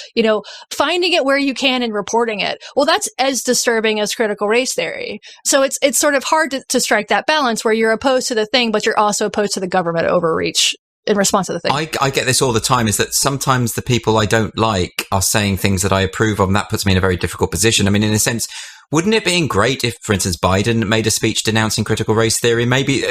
finding it where you can and reporting it. Well, that's as disturbing as critical race theory. So it's sort of hard to strike that balance where you're opposed to the thing, but you're also opposed to the government overreach in response to the thing. I get this all the time, is that sometimes the people I don't like are saying things that I approve of, and that puts me in a very difficult position. I mean, in a sense, wouldn't it be great if, for instance, Biden made a speech denouncing critical race theory? Maybe,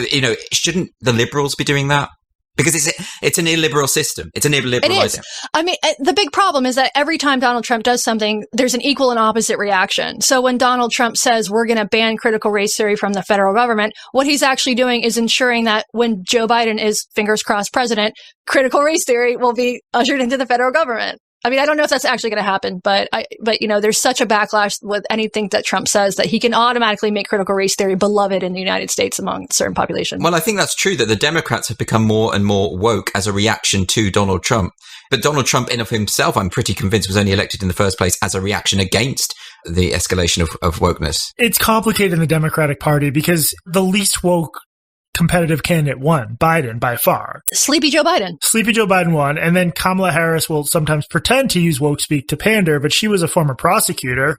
shouldn't the liberals be doing that? Because it's an illiberal system. It's an illiberal idea. It is. I mean, the big problem is that every time Donald Trump does something, there's an equal and opposite reaction. So when Donald Trump says we're going to ban critical race theory from the federal government, what he's actually doing is ensuring that when Joe Biden is, fingers crossed, president, critical race theory will be ushered into the federal government. I mean, I don't know if that's actually going to happen, but there's such a backlash with anything that Trump says that he can automatically make critical race theory beloved in the United States among a certain population. Well, I think that's true that the Democrats have become more and more woke as a reaction to Donald Trump. But Donald Trump in of himself, I'm pretty convinced, was only elected in the first place as a reaction against the escalation of wokeness. It's complicated in the Democratic Party because the least woke competitive candidate won, Biden, by far. Sleepy Joe Biden won, and then Kamala Harris will sometimes pretend to use woke speak to pander, but she was a former prosecutor.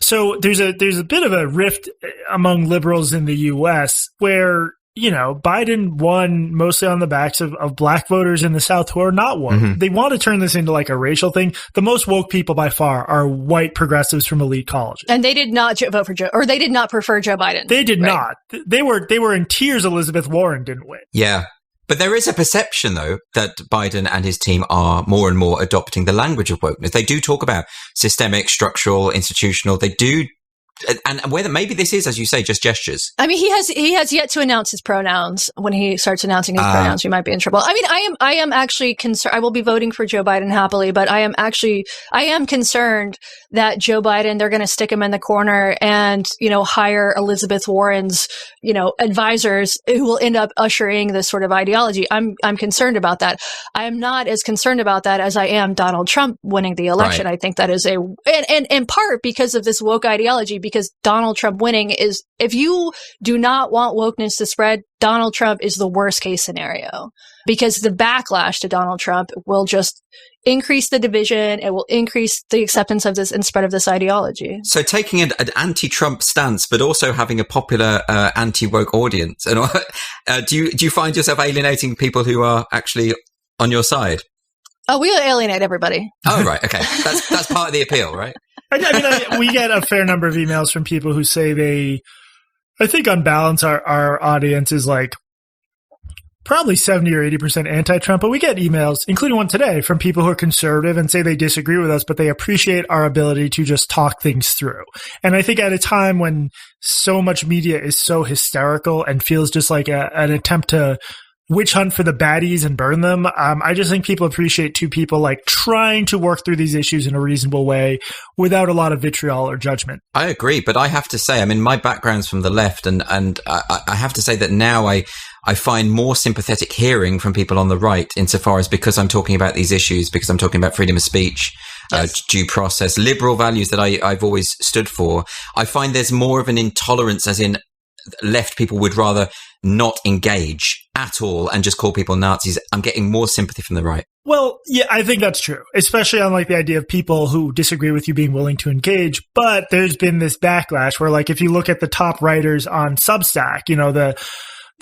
So there's a bit of a rift among liberals in the U.S. where, Biden won mostly on the backs of black voters in the South who are not woke. Mm-hmm. They want to turn this into like a racial thing. The most woke people by far are white progressives from elite colleges. And they did not vote for Joe, or they did not prefer Joe Biden. They did not. They were in tears Elizabeth Warren didn't win. Yeah. But there is a perception, though, that Biden and his team are more and more adopting the language of wokeness. They do talk about systemic, structural, institutional. They do. And whether maybe this is, as you say, just gestures. I mean, he has yet to announce his pronouns. When he starts announcing his pronouns, we might be in trouble. I mean, I am actually concerned. I will be voting for Joe Biden happily, but I am concerned that Joe Biden, they're going to stick him in the corner and, hire Elizabeth Warren's, advisors who will end up ushering this sort of ideology. I'm concerned about that. I am not as concerned about that as I am Donald Trump winning the election. Right. I think that is and in part because of this woke ideology. Because Donald Trump winning is, if you do not want wokeness to spread, Donald Trump is the worst case scenario. Because the backlash to Donald Trump will just increase the division. It will increase the acceptance of this and spread of this ideology. So taking an anti-Trump stance, but also having a popular anti-woke audience. And do you find yourself alienating people who are actually on your side? Oh, we alienate everybody. Oh, right. Okay. That's part of the appeal, right? I mean, we get a fair number of emails from people who say I think on balance, our audience is like probably 70 or 80% anti-Trump, but we get emails, including one today, from people who are conservative and say they disagree with us, but they appreciate our ability to just talk things through. And I think at a time when so much media is so hysterical and feels just like an attempt to witch hunt for the baddies and burn them. I just think people appreciate two people like trying to work through these issues in a reasonable way without a lot of vitriol or judgment. I agree, but I have to say, I mean, my background's from the left, and I have to say that now I find more sympathetic hearing from people on the right insofar as because I'm talking about these issues, because I'm talking about freedom of speech, yes. Due process, liberal values that I've always stood for. I find there's more of an intolerance, as in left people would rather not engage at all and just call people Nazis. I'm getting more sympathy from the right. Well, yeah, I think that's true, especially on like the idea of people who disagree with you being willing to engage. But there's been this backlash where like if you look at the top writers on Substack, you know, the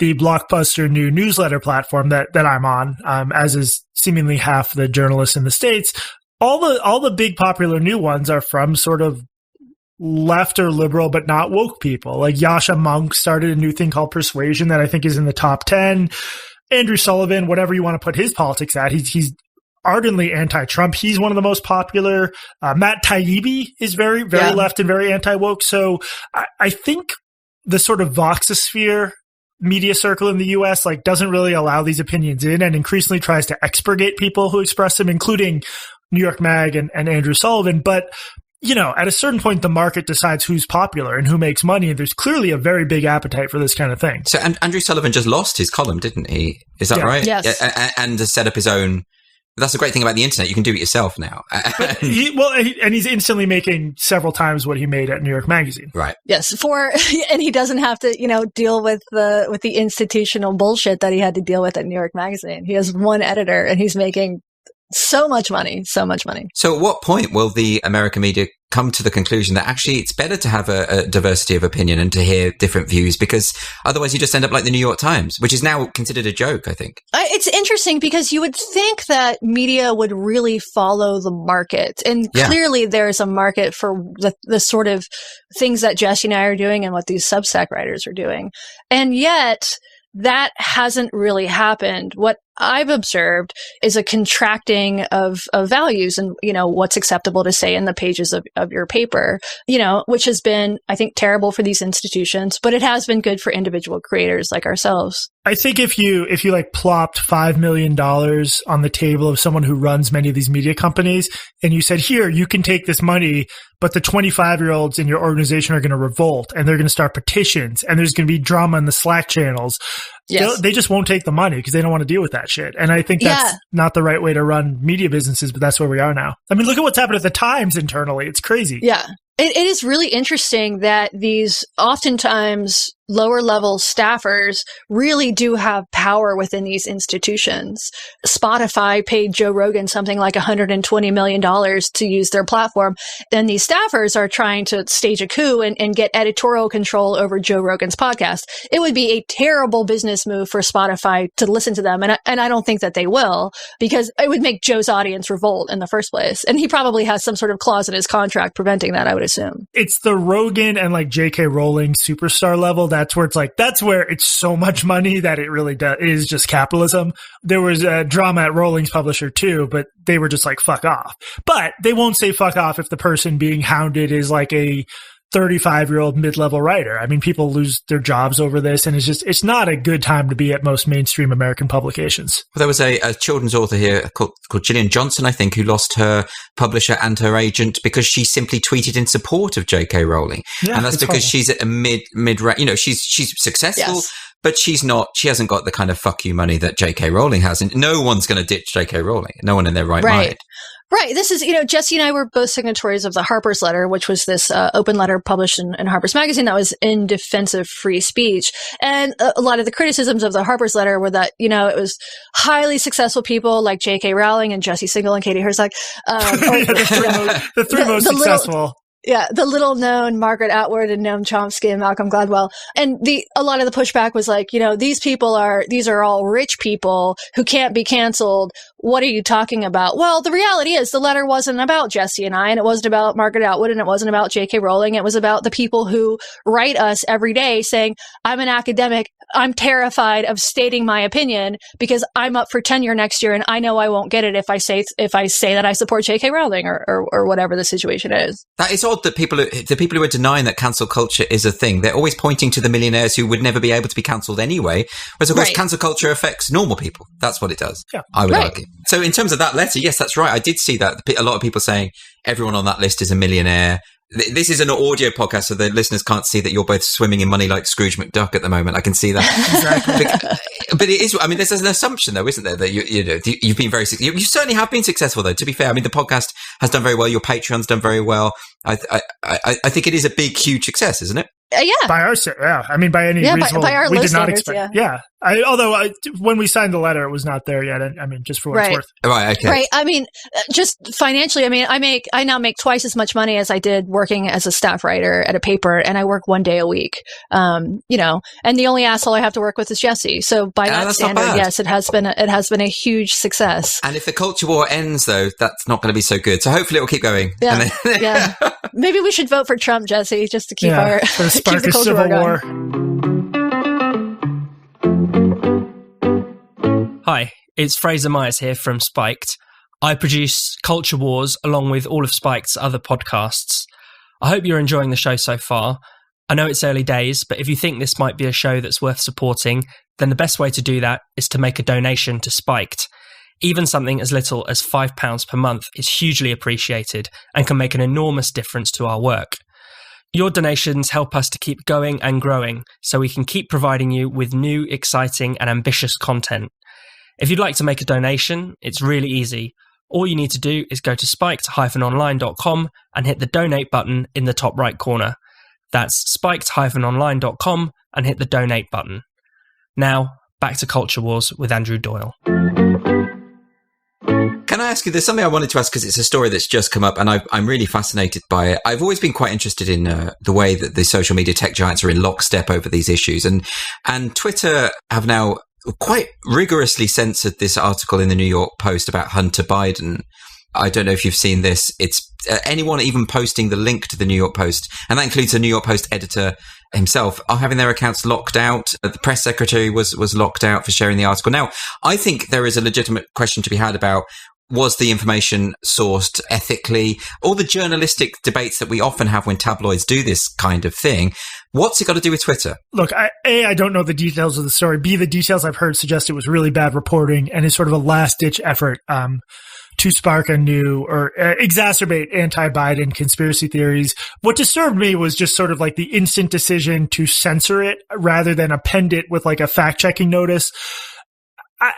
blockbuster new newsletter platform that I'm on, as is seemingly half the journalists in the States, all the big popular new ones are from sort of left or liberal, but not woke people. Like Yasha Monk started a new thing called Persuasion that I think is in the top 10. Andrew Sullivan, whatever you want to put his politics at, he's ardently anti-Trump. He's one of the most popular. Matt Taibbi is very, very left and very anti-woke. So I think the sort of Voxosphere media circle in the US like doesn't really allow these opinions in and increasingly tries to expurgate people who express them, including New York Mag and Andrew Sullivan. But you know, at a certain point, the market decides who's popular and who makes money. And there's clearly a very big appetite for this kind of thing. So Andrew Sullivan just lost his column, didn't he? Is that right? Yes. And has set up his own. That's the great thing about the internet. You can do it yourself now. And he's instantly making several times what he made at New York Magazine. Right. Yes. And he doesn't have to, you know, deal with the institutional bullshit that he had to deal with at New York Magazine. He has one editor and he's making so much money. So at what point will the American media come to the conclusion that actually it's better to have a diversity of opinion and to hear different views, because otherwise you just end up like the New York Times, which is now considered a joke, I think. It's interesting because you would think that media would really follow the market. And clearly there's a market for the sort of things that Jesse and I are doing and what these Substack writers are doing. And yet that hasn't really happened. What I've observed is a contracting of values and, you know, what's acceptable to say in the pages of your paper, you know, which has been, I think, terrible for these institutions, but it has been good for individual creators like ourselves. I think if you like plopped $5 million on the table of someone who runs many of these media companies and you said, here, you can take this money, but the 25-year-olds in your organization are going to revolt and they're going to start petitions and there's going to be drama in the Slack channels. Yes. They just won't take the money because they don't want to deal with that shit. And I think that's not the right way to run media businesses, but that's where we are now. I mean, look at what's happened at the Times internally. It's crazy. Yeah. It is really interesting that these oftentimes lower level staffers really do have power within these institutions. Spotify paid Joe Rogan something like $120 million to use their platform. And these staffers are trying to stage a coup and get editorial control over Joe Rogan's podcast. It would be a terrible business move for Spotify to listen to them. And I don't think that they will, because it would make Joe's audience revolt in the first place. And he probably has some sort of clause in his contract preventing that, I would assume. It's the Rogan and like J.K. Rowling superstar level. That's where it's so much money that it really is just capitalism. There was a drama at Rowling's publisher too, but they were just like, fuck off. But they won't say fuck off if the person being hounded is like a 35-year-old mid-level writer. I mean, people lose their jobs over this, and it's not a good time to be at most mainstream American publications. Well, there was a children's author here called Gillian Johnson, I think, who lost her publisher and her agent because she simply tweeted in support of J.K. Rowling. Yeah, and that's because she's at a mid, you know, she's successful, yes, but she hasn't got the kind of fuck you money that J.K. Rowling has. And no one's going to ditch J.K. Rowling. No one in their right mind. Right. This is, you know, Jesse and I were both signatories of the Harpers letter, which was this open letter published in Harper's Magazine that was in defense of free speech. And a lot of the criticisms of the Harpers letter were that, you know, it was highly successful people like J.K. Rowling and Jesse Singal and Katie Herzog. The three most successful. Yeah, the little known Margaret Atwood and Noam Chomsky and Malcolm Gladwell. And a lot of the pushback was like, you know, these are all rich people who can't be canceled. What are you talking about? Well, the reality is the letter wasn't about Jesse and I, and it wasn't about Margaret Atwood, and it wasn't about J.K. Rowling. It was about the people who write us every day saying, I'm an academic. I'm terrified of stating my opinion because I'm up for tenure next year and I know I won't get it if I say that I support J.K. Rowling or whatever the situation is. That is odd that the people who are denying that cancel culture is a thing, they're always pointing to the millionaires who would never be able to be cancelled anyway. Whereas, of course, cancel culture affects normal people. That's what it does. Yeah. I would argue. So in terms of that letter, yes, that's right. I did see that. A lot of people saying everyone on that list is a millionaire. This is an audio podcast, so the listeners can't see that you're both swimming in money like Scrooge McDuck at the moment. I can see that. Exactly. But it is, I mean, there's an assumption, though, isn't there, that you've been very successful. You certainly have been successful, though, to be fair. I mean, the podcast has done very well. Your Patreon's done very well. I think it is a big, huge success, isn't it? Yeah. By our, I mean, by any reasonable, by our we did not standards, expect. Yeah. Although when we signed the letter, it was not there yet. I mean, just for what it's worth. Right. Okay. Right. I mean, just financially, I mean, I now make twice as much money as I did working as a staff writer at a paper, and I work 1 day a week. And the only asshole I have to work with is Jesse. So by that standard, yes, it has been a huge success. And if the culture war ends, though, that's not going to be so good. So hopefully it will keep going. Yeah. Yeah. Maybe we should vote for Trump, Jesse, just to keep spark a civil war. Hi, it's Fraser Myers here from Spiked. I produce Culture Wars along with all of Spiked's other podcasts. I hope you're enjoying the show so far. I know it's early days, but if you think this might be a show that's worth supporting, then the best way to do that is to make a donation to Spiked. Even something as little as £5 per month is hugely appreciated and can make an enormous difference to our work. Your donations help us to keep going and growing so we can keep providing you with new, exciting and ambitious content. If you'd like to make a donation, it's really easy. All you need to do is go to spiked-online.com and hit the donate button in the top right corner. That's spiked-online.com and hit the donate button. Now, back to Culture Wars with Andrew Doyle. Can I ask you, there's something I wanted to ask because it's a story that's just come up and I'm really fascinated by it. I've always been quite interested in the way that the social media tech giants are in lockstep over these issues. And Twitter have now quite rigorously censored this article in the New York Post about Hunter Biden. I don't know if you've seen this. It's anyone even posting the link to the New York Post, and that includes the New York Post editor himself, are having their accounts locked out. The press secretary was locked out for sharing the article. Now, I think there is a legitimate question to be had about, was the information sourced ethically? All the journalistic debates that we often have when tabloids do this kind of thing. What's it got to do with Twitter? Look, I don't know the details of the story. B, the details I've heard suggest it was really bad reporting and is sort of a last-ditch effort to spark a new or exacerbate anti-Biden conspiracy theories. What disturbed me was just sort of like the instant decision to censor it rather than append it with like a fact-checking notice.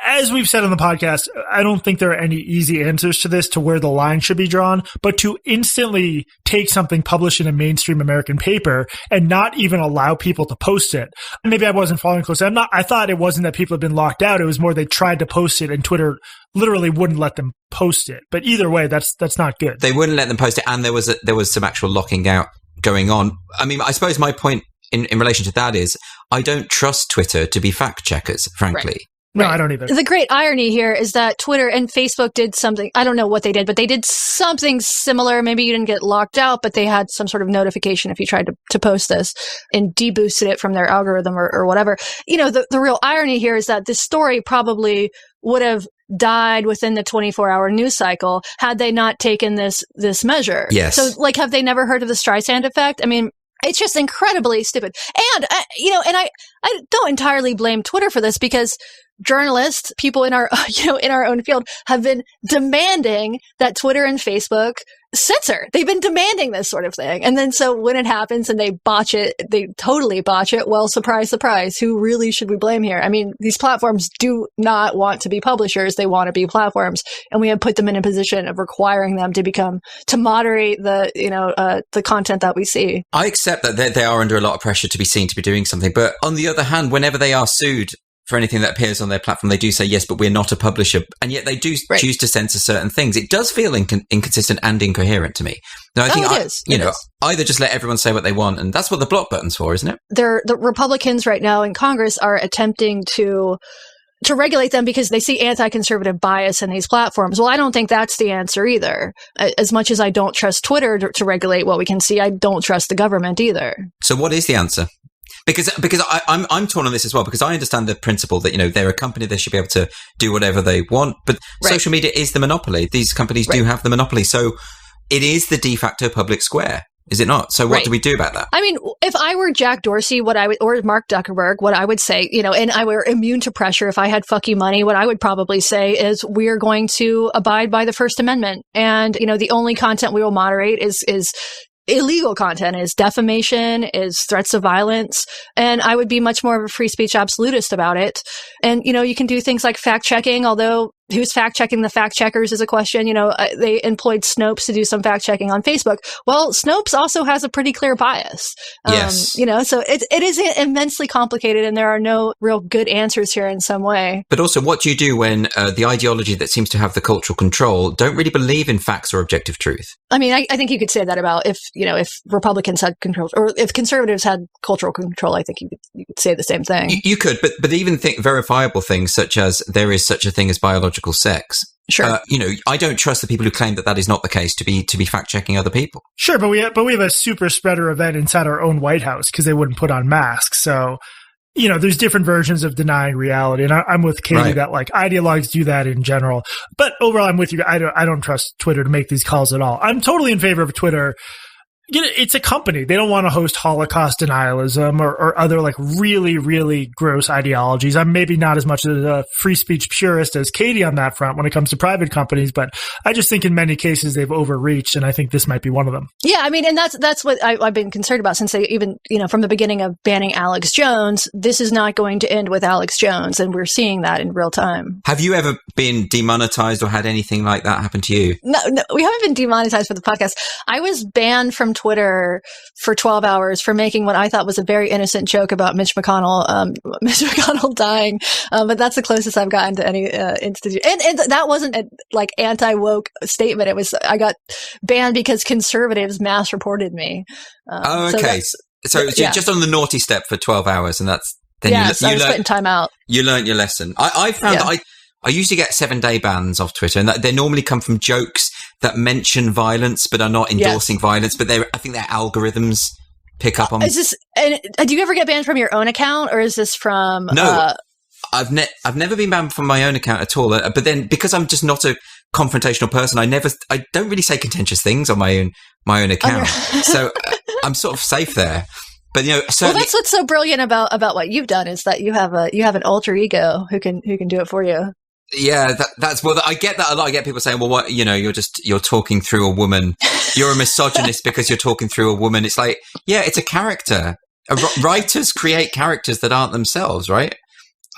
As we've said on the podcast, I don't think there are any easy answers to this, to where the line should be drawn, but to instantly take something published in a mainstream American paper and not even allow people to post it. Maybe I wasn't following closely. I thought it wasn't that people had been locked out. It was more they tried to post it and Twitter literally wouldn't let them post it. But either way, that's not good. They wouldn't let them post it, and there was some actual locking out going on. I mean, I suppose my point in relation to that is I don't trust Twitter to be fact checkers, frankly. Right. No, I don't either. The great irony here is that Twitter and Facebook did something. I don't know what they did, but they did something similar. Maybe you didn't get locked out, but they had some sort of notification if you tried to post this and deboosted it from their algorithm or whatever. You know, the real irony here is that this story probably would have died within the 24-hour news cycle had they not taken this measure. Yes. So, like, have they never heard of the Streisand effect? I mean, it's just incredibly stupid. And, I don't entirely blame Twitter for this, because journalists, people in our own field, have been demanding that Twitter and Facebook censor. They've been demanding this sort of thing. And then so when it happens and they botch it, they totally botch it. Well, surprise, surprise. Who really should we blame here? I mean, these platforms do not want to be publishers. They want to be platforms. And we have put them in a position of requiring them to moderate the content that we see. I accept that they are under a lot of pressure to be seen to be doing something. But on the other hand, whenever they are sued for anything that appears on their platform, they do say, yes, but we're not a publisher. And yet they do choose to censor certain things. It does feel inconsistent and incoherent to me. Now, I think either just let everyone say what they want, and that's what the block button's for, isn't it? The Republicans right now in Congress are attempting to regulate them because they see anti-conservative bias in these platforms. Well, I don't think that's the answer either. As much as I don't trust Twitter to regulate what we can see, I don't trust the government either. So what is the answer? Because I'm torn on this as well, because I understand the principle that, they're a company, they should be able to do whatever they want, but social media is the monopoly. These companies do have the monopoly. So it is the de facto public square, is it not? So what do we do about that? I mean, if I were Jack Dorsey, or Mark Zuckerberg, what I would say, and I were immune to pressure, if I had fuck you money, what I would probably say is we're going to abide by the First Amendment. And, the only content we will moderate is illegal content, is defamation, is threats of violence. And I would be much more of a free speech absolutist about it. And, you can do things like fact checking, although who's fact checking the fact checkers is a question. They employed Snopes to do some fact checking on Facebook. Well, Snopes also has a pretty clear bias. Yes. So it is immensely complicated, and there are no real good answers here in some way. But also, what do you do when the ideology that seems to have the cultural control don't really believe in facts or objective truth? I mean, I think you could say that about if Republicans had control, or if conservatives had cultural control, I think you could say the same thing. You could, but even think verifiable things such as there is such a thing as biological sex. Sure. I don't trust the people who claim that is not the case to be fact checking other people. Sure, but we have a super spreader event inside our own White House because they wouldn't put on masks. So, there's different versions of denying reality, and I'm with Katie that ideologues do that in general. But overall, I'm with you. I don't trust Twitter to make these calls at all. I'm totally in favor of Twitter. It's a company. They don't want to host Holocaust denialism or other really, really gross ideologies. I'm maybe not as much of a free speech purist as Katie on that front when it comes to private companies, but I just think in many cases they've overreached, and I think this might be one of them. Yeah, I mean, and that's what I've been concerned about since they even, from the beginning of banning Alex Jones. This is not going to end with Alex Jones, and we're seeing that in real time. Have you ever been demonetized or had anything like that happen to you? No, we haven't been demonetized for the podcast. I was banned from Twitter for 12 hours for making what I thought was a very innocent joke about Mitch McConnell dying. But that's the closest I've gotten to any institution. And that wasn't a anti-woke statement. It was, I got banned because conservatives mass reported me. Okay. So just on the naughty step for 12 hours, and that's then I was putting time out. You learned your lesson. I found that I usually get 7-day bans off Twitter, and they normally come from jokes that mention violence but are not endorsing violence. But I think their algorithms pick up on. Is this? And do you ever get banned from your own account, or is this from? No, I've never been banned from my own account at all. But then because I'm just not a confrontational person, I don't really say contentious things on my own account. So I'm sort of safe there. But certainly, that's what's so brilliant about what you've done is that you have an alter ego who can do it for you. Yeah, that's I get that a lot. I get people saying, "Well, what you're talking through a woman. You're a misogynist because you're talking through a woman." It's like, yeah, it's a character. Writers create characters that aren't themselves, right?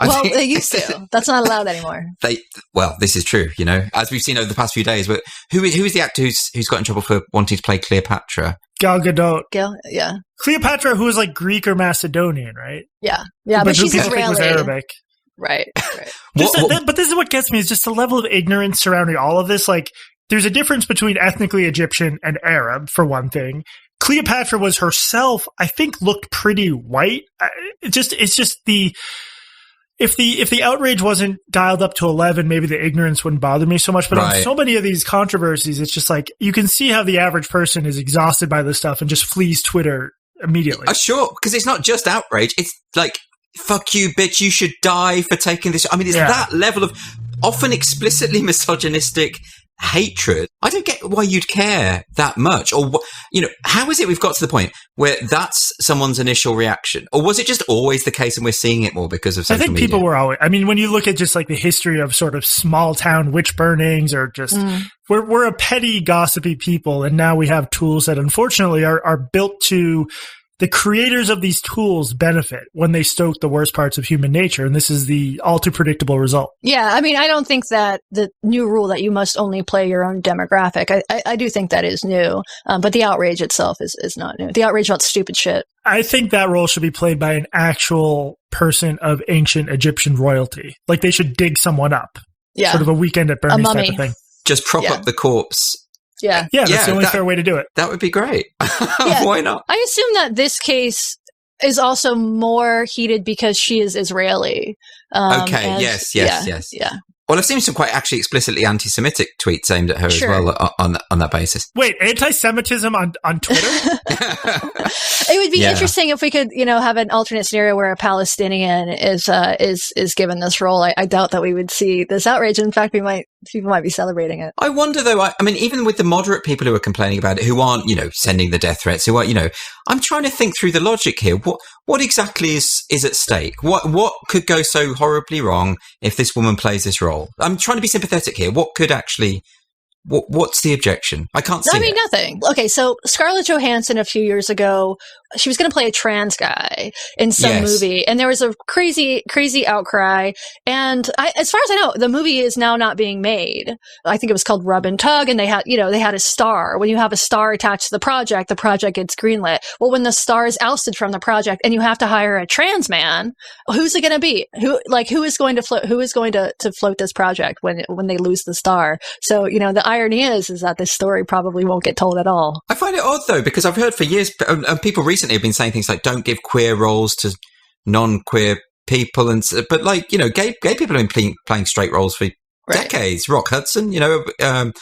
They used to. That's not allowed anymore. This is true. As we've seen over the past few days. But who is the actor who's got in trouble for wanting to play Cleopatra? Gal Gadot. Yeah. Cleopatra, who was Greek or Macedonian, right? Yeah, but she's Israeli. Was Arabic. Right. But this is what gets me, is just the level of ignorance surrounding all of this. There's a difference between ethnically Egyptian and Arab, for one thing. Cleopatra was herself, I think, looked pretty white. It's just if the outrage wasn't dialed up to 11, maybe the ignorance wouldn't bother me so much. But on so many of these controversies, it's just you can see how the average person is exhausted by this stuff and just flees Twitter immediately. Sure, because it's not just outrage. It's fuck you, bitch, you should die for taking this. I mean, it's that level of often explicitly misogynistic hatred. I don't get why you'd care that much. Or, how is it we've got to the point where that's someone's initial reaction? Or was it just always the case and we're seeing it more because of social media? I think people were always, when you look at just the history of sort of small town witch burnings or just, we're a petty, gossipy people. And now we have tools that unfortunately are built to, the creators of these tools benefit when they stoke the worst parts of human nature, and this is the all too predictable result. Yeah, I don't think that the new rule that you must only play your own demographic, I do think that is new, but the outrage itself is not new. The outrage about stupid shit. I think that role should be played by an actual person of ancient Egyptian royalty. They should dig someone up. Yeah. Sort of a Weekend at Bernie's type of thing. Just prop up the corpse. Yeah, that's the only fair way to do it. That would be great. Why not? I assume that this case is also more heated because she is Israeli. Okay. Yes. Yeah. Well, I've seen some quite actually explicitly anti-Semitic tweets aimed at her as well on that basis. Wait, anti-Semitism on Twitter? It would be interesting if we could, have an alternate scenario where a Palestinian is given this role. I doubt that we would see this outrage. In fact, people might be celebrating it. I wonder, though, I mean, even with the moderate people who are complaining about it, who aren't, sending the death threats, who are, I'm trying to think through the logic here. What exactly is at stake? What could go so horribly wrong if this woman plays this role? I'm trying to be sympathetic here. What could actually... What's the objection? I can't see it. Nothing. Okay, so Scarlett Johansson a few years ago, she was going to play a trans guy in some movie, and there was a crazy, crazy outcry. And as far as I know, the movie is now not being made. I think it was called Rub and Tug, and they had a star. When you have a star attached to the project gets greenlit. Well, when the star is ousted from the project, and you have to hire a trans man, who's it going to be? Who is going to float this project when they lose the star? So the irony is that this story probably won't get told at all. I find it odd, though, because I've heard for years, and people recently have been saying things like, don't give queer roles to non-queer people. But gay people have been playing straight roles for decades. Rock Hudson, John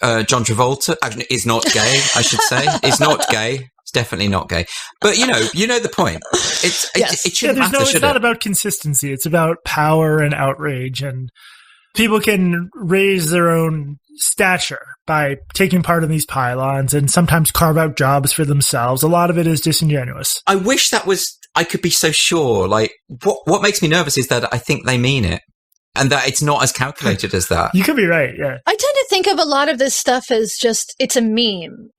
Travolta is not gay, I should say. Is not gay. It's definitely not gay. But, the point. It shouldn't matter, it's not about consistency. It's about power and outrage, and people can raise their own stature by taking part in these pylons and sometimes carve out jobs for themselves. A lot of it is disingenuous. I wish I could be so sure. Like, what makes me nervous is that I think they mean it and that it's not as calculated as that. You could be right, yeah. I tend to think of a lot of this stuff as just, it's a meme,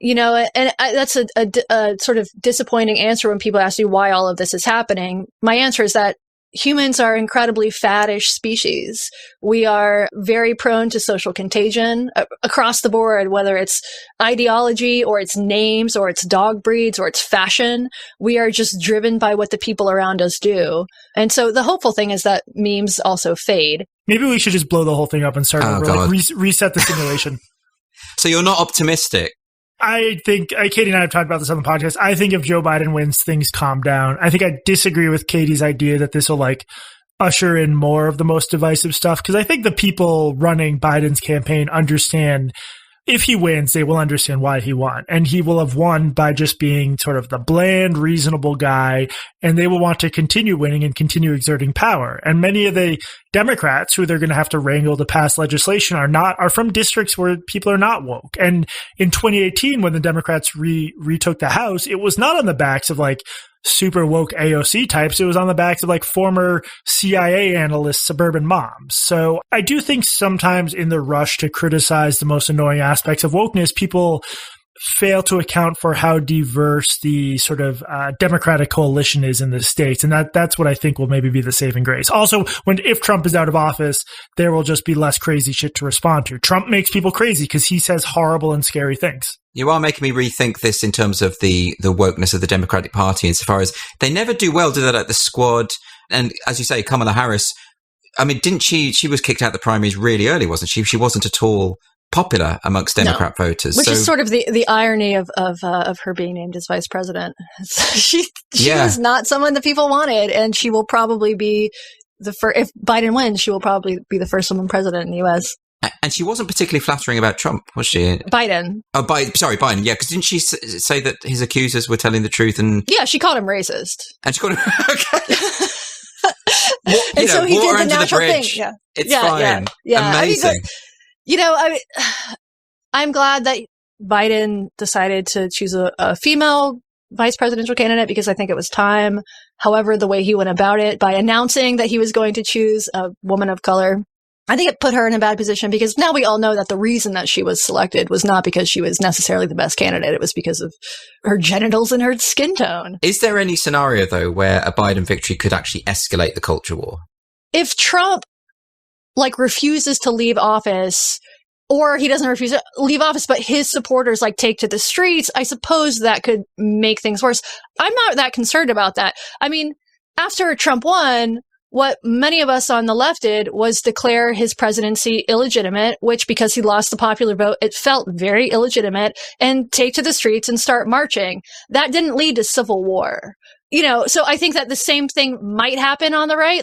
and that's a sort of disappointing answer when people ask you why all of this is happening. My answer is that humans are incredibly faddish species. We are very prone to social contagion across the board, whether it's ideology or it's names or it's dog breeds or it's fashion. We are just driven by what the people around us do. And so the hopeful thing is that memes also fade. Maybe we should just blow the whole thing up and start over, reset the simulation. So you're not optimistic? I think, Katie and I have talked about this on the podcast. I think if Joe Biden wins, things calm down. I think I disagree with Katie's idea that this will usher in more of the most divisive stuff. Because I think the people running Biden's campaign understand if he wins, they will understand why he won. And he will have won by just being sort of the bland, reasonable guy. And they will want to continue winning and continue exerting power. And many of the Democrats who they're going to have to wrangle to pass legislation are from districts where people are not woke. And in 2018, when the Democrats retook the House, it was not on the backs of super woke AOC types. It was on the backs of former CIA analysts, suburban moms. So I do think sometimes in the rush to criticize the most annoying aspects of wokeness, people fail to account for how diverse the sort of Democratic coalition is in the states. And that's what I think will maybe be the saving grace. Also, if Trump is out of office, there will just be less crazy shit to respond to. Trump makes people crazy because he says horrible and scary things. You are making me rethink this in terms of the wokeness of the Democratic Party, insofar as they never do well, do that at the Squad. And as you say, Kamala Harris, I mean, didn't she was kicked out of the primaries really early, wasn't she? She wasn't at all popular amongst Democrat voters. Which is sort of the irony of her being named as vice president. She was not someone that people wanted, and she will probably be the first, if Biden wins, she will probably be the first woman president in the U.S. And she wasn't particularly flattering about Trump, was she? Biden. Oh, Biden. Yeah, because didn't she say that his accusers were telling the truth? And yeah, she called him racist. And she called him okay. So he did the natural thing. Yeah. It's fine. Yeah. Amazing. I'm glad that Biden decided to choose a female vice presidential candidate because I think it was time. However, the way he went about it by announcing that he was going to choose a woman of color, I think it put her in a bad position because now we all know that the reason that she was selected was not because she was necessarily the best candidate. It was because of her genitals and her skin tone. Is there any scenario, though, where a Biden victory could actually escalate the culture war? If Trump, refuses to leave office, or he doesn't refuse to leave office, but his supporters take to the streets, I suppose that could make things worse. I'm not that concerned about that. I mean, after Trump won, what many of us on the left did was declare his presidency illegitimate, which because he lost the popular vote, it felt very illegitimate, and take to the streets and start marching. That didn't lead to civil war. So I think that the same thing might happen on the right.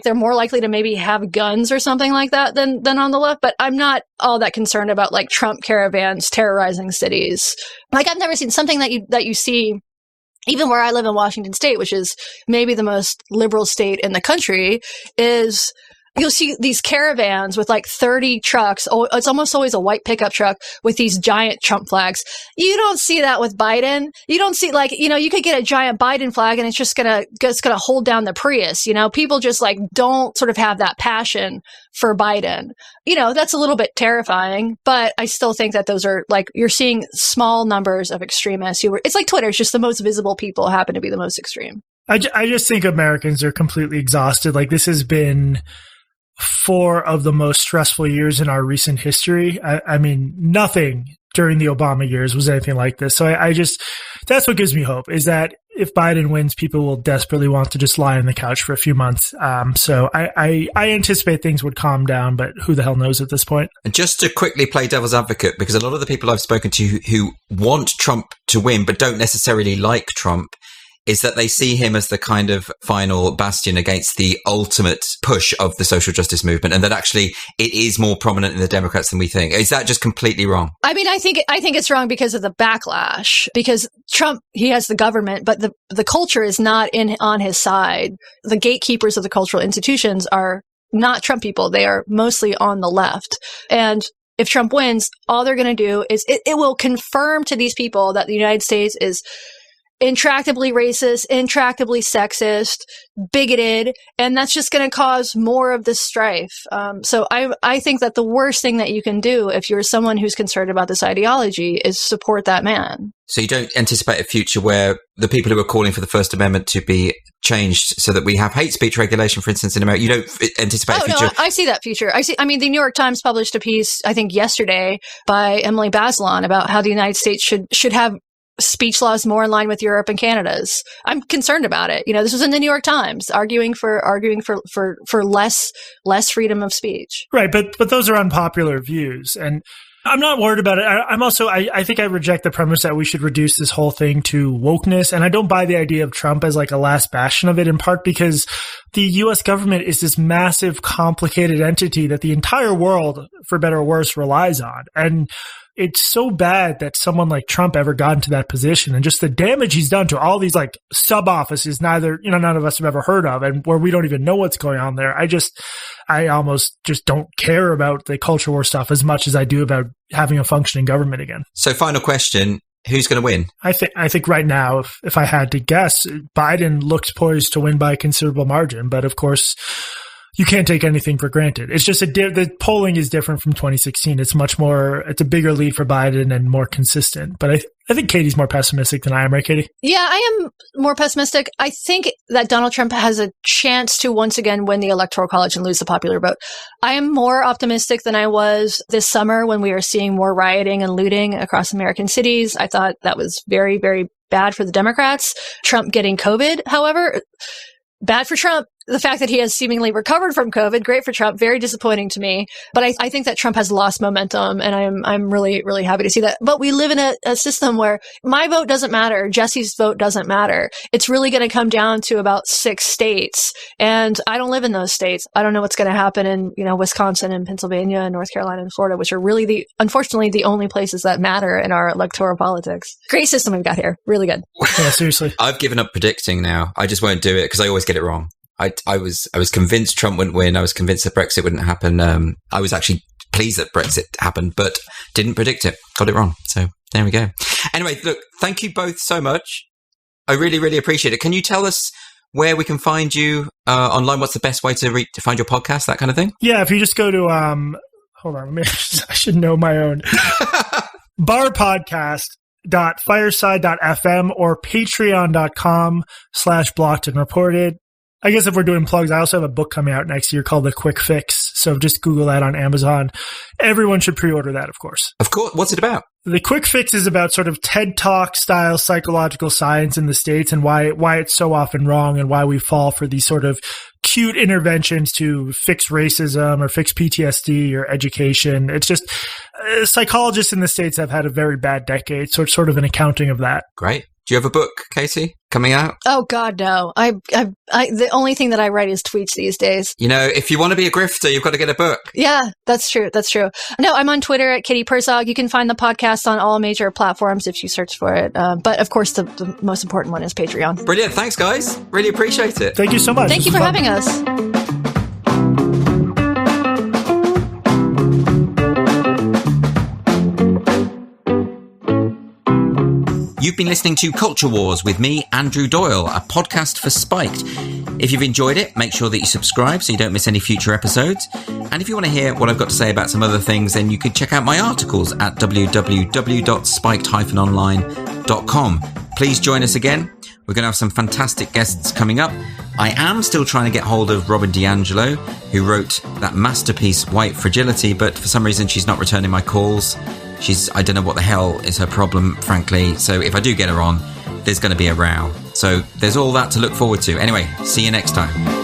They're more likely to maybe have guns or something like that than on the left. But I'm not all that concerned about like Trump caravans terrorizing cities. Like I've never seen something that you see even where I live in Washington State, which is maybe the most liberal state in the country, is you'll see these caravans with like 30 trucks. Oh, it's almost always a white pickup truck with these giant Trump flags. You don't see that with Biden. You don't see you could get a giant Biden flag and it's just gonna hold down the Prius. People just like don't sort of have that passion for Biden. That's a little bit terrifying, but I still think that those are like, you're seeing small numbers of extremists it's like Twitter. It's just the most visible people happen to be the most extreme. I just think Americans are completely exhausted. Like this has been 4 of the most stressful years in our recent history. I mean, nothing during the Obama years was anything like this. So that's what gives me hope, is that if Biden wins, people will desperately want to just lie on the couch for a few months. So I anticipate things would calm down, but who the hell knows at this point? And just to quickly play devil's advocate, because a lot of the people I've spoken to who want Trump to win, but don't necessarily like Trump, is that they see him as the kind of final bastion against the ultimate push of the social justice movement, and that actually it is more prominent in the Democrats than we think. Is that just completely wrong? I mean, I think it's wrong because of the backlash. Because Trump, he has the government, but the culture is not on his side. The gatekeepers of the cultural institutions are not Trump people. They are mostly on the left. And if Trump wins, all they're going to do is it will confirm to these people that the United States is intractably racist, intractably sexist, bigoted, and that's just going to cause more of this strife. So I think that the worst thing that you can do if you're someone who's concerned about this ideology is support that man. So you don't anticipate a future where the people who are calling for the First Amendment to be changed so that we have hate speech regulation, for instance, in America, you don't anticipate a future? No, I see that future. I mean, the New York Times published a piece, I think yesterday, by Emily Bazelon about how the United States should have speech laws more in line with Europe and Canada's. I'm concerned about it. This was in the New York Times, arguing for less freedom of speech. Right, but those are unpopular views, and I'm not worried about it. I'm also I think I reject the premise that we should reduce this whole thing to wokeness, and I don't buy the idea of Trump as like a last bastion of it, in part because the U.S. government is this massive, complicated entity that the entire world, for better or worse, relies on, and it's so bad that someone like Trump ever got into that position, and just the damage he's done to all these like sub offices none of us have ever heard of, and where we don't even know what's going on there. I almost just don't care about the culture war stuff as much as I do about having a functioning government again. So final question, who's going to win? I think right now, if I had to guess, Biden looks poised to win by a considerable margin, but of course, you can't take anything for granted. It's just the polling is different from 2016. It's a bigger lead for Biden and more consistent. But I think Katie's more pessimistic than I am, right, Katie? Yeah, I am more pessimistic. I think that Donald Trump has a chance to once again win the Electoral College and lose the popular vote. I am more optimistic than I was this summer when we were seeing more rioting and looting across American cities. I thought that was very, very bad for the Democrats. Trump getting COVID, however, bad for Trump. The fact that he has seemingly recovered from COVID, great for Trump, very disappointing to me. But I think that Trump has lost momentum, and I'm really, really happy to see that. But we live in a system where my vote doesn't matter, Jesse's vote doesn't matter. It's really going to come down to about 6 states, and I don't live in those states. I don't know what's going to happen in Wisconsin and Pennsylvania and North Carolina and Florida, which are really unfortunately the only places that matter in our electoral politics. Great system we've got here, really good. Yeah, seriously. I've given up predicting now. I just won't do it because I always get it wrong. I was convinced Trump wouldn't win. I was convinced that Brexit wouldn't happen. I was actually pleased that Brexit happened, but didn't predict it. Got it wrong. So there we go. Anyway, look, thank you both so much. I really, really appreciate it. Can you tell us where we can find you online? What's the best way to find your podcast, that kind of thing? Yeah, if you just go to, hold on, I should know my own. barpodcast.fireside.fm or patreon.com/blockedandreported. I guess if we're doing plugs, I also have a book coming out next year called The Quick Fix. So just Google that on Amazon. Everyone should pre-order that, of course. Of course. What's it about? The Quick Fix is about sort of TED Talk style psychological science in the States and why it's so often wrong and why we fall for these sort of cute interventions to fix racism or fix PTSD or education. It's just psychologists in the States have had a very bad decade. So it's sort of an accounting of that. Great. Do you have a book, Katie, coming out? Oh God, no. I the only thing that I write is tweets these days. You know, if you want to be a grifter, you've got to get a book. Yeah, that's true. That's true. No, I'm on Twitter at Kitty Herzog. You can find the podcast on all major platforms if you search for it. But of course, the most important one is Patreon. Brilliant. Thanks, guys. Really appreciate it. Thank you so much. Thank you for having us. You've been listening to Culture Wars with me, Andrew Doyle, a podcast for Spiked. If you've enjoyed it, make sure that you subscribe so you don't miss any future episodes. And if you want to hear what I've got to say about some other things, then you could check out my articles at www.spiked-online.com. Please join us again. We're going to have some fantastic guests coming up. I am still trying to get hold of Robin DiAngelo, who wrote that masterpiece, White Fragility, but for some reason she's not returning my calls. I don't know what the hell is her problem, frankly. So if I do get her on, there's going to be a row. So there's all that to look forward to. Anyway, see you next time.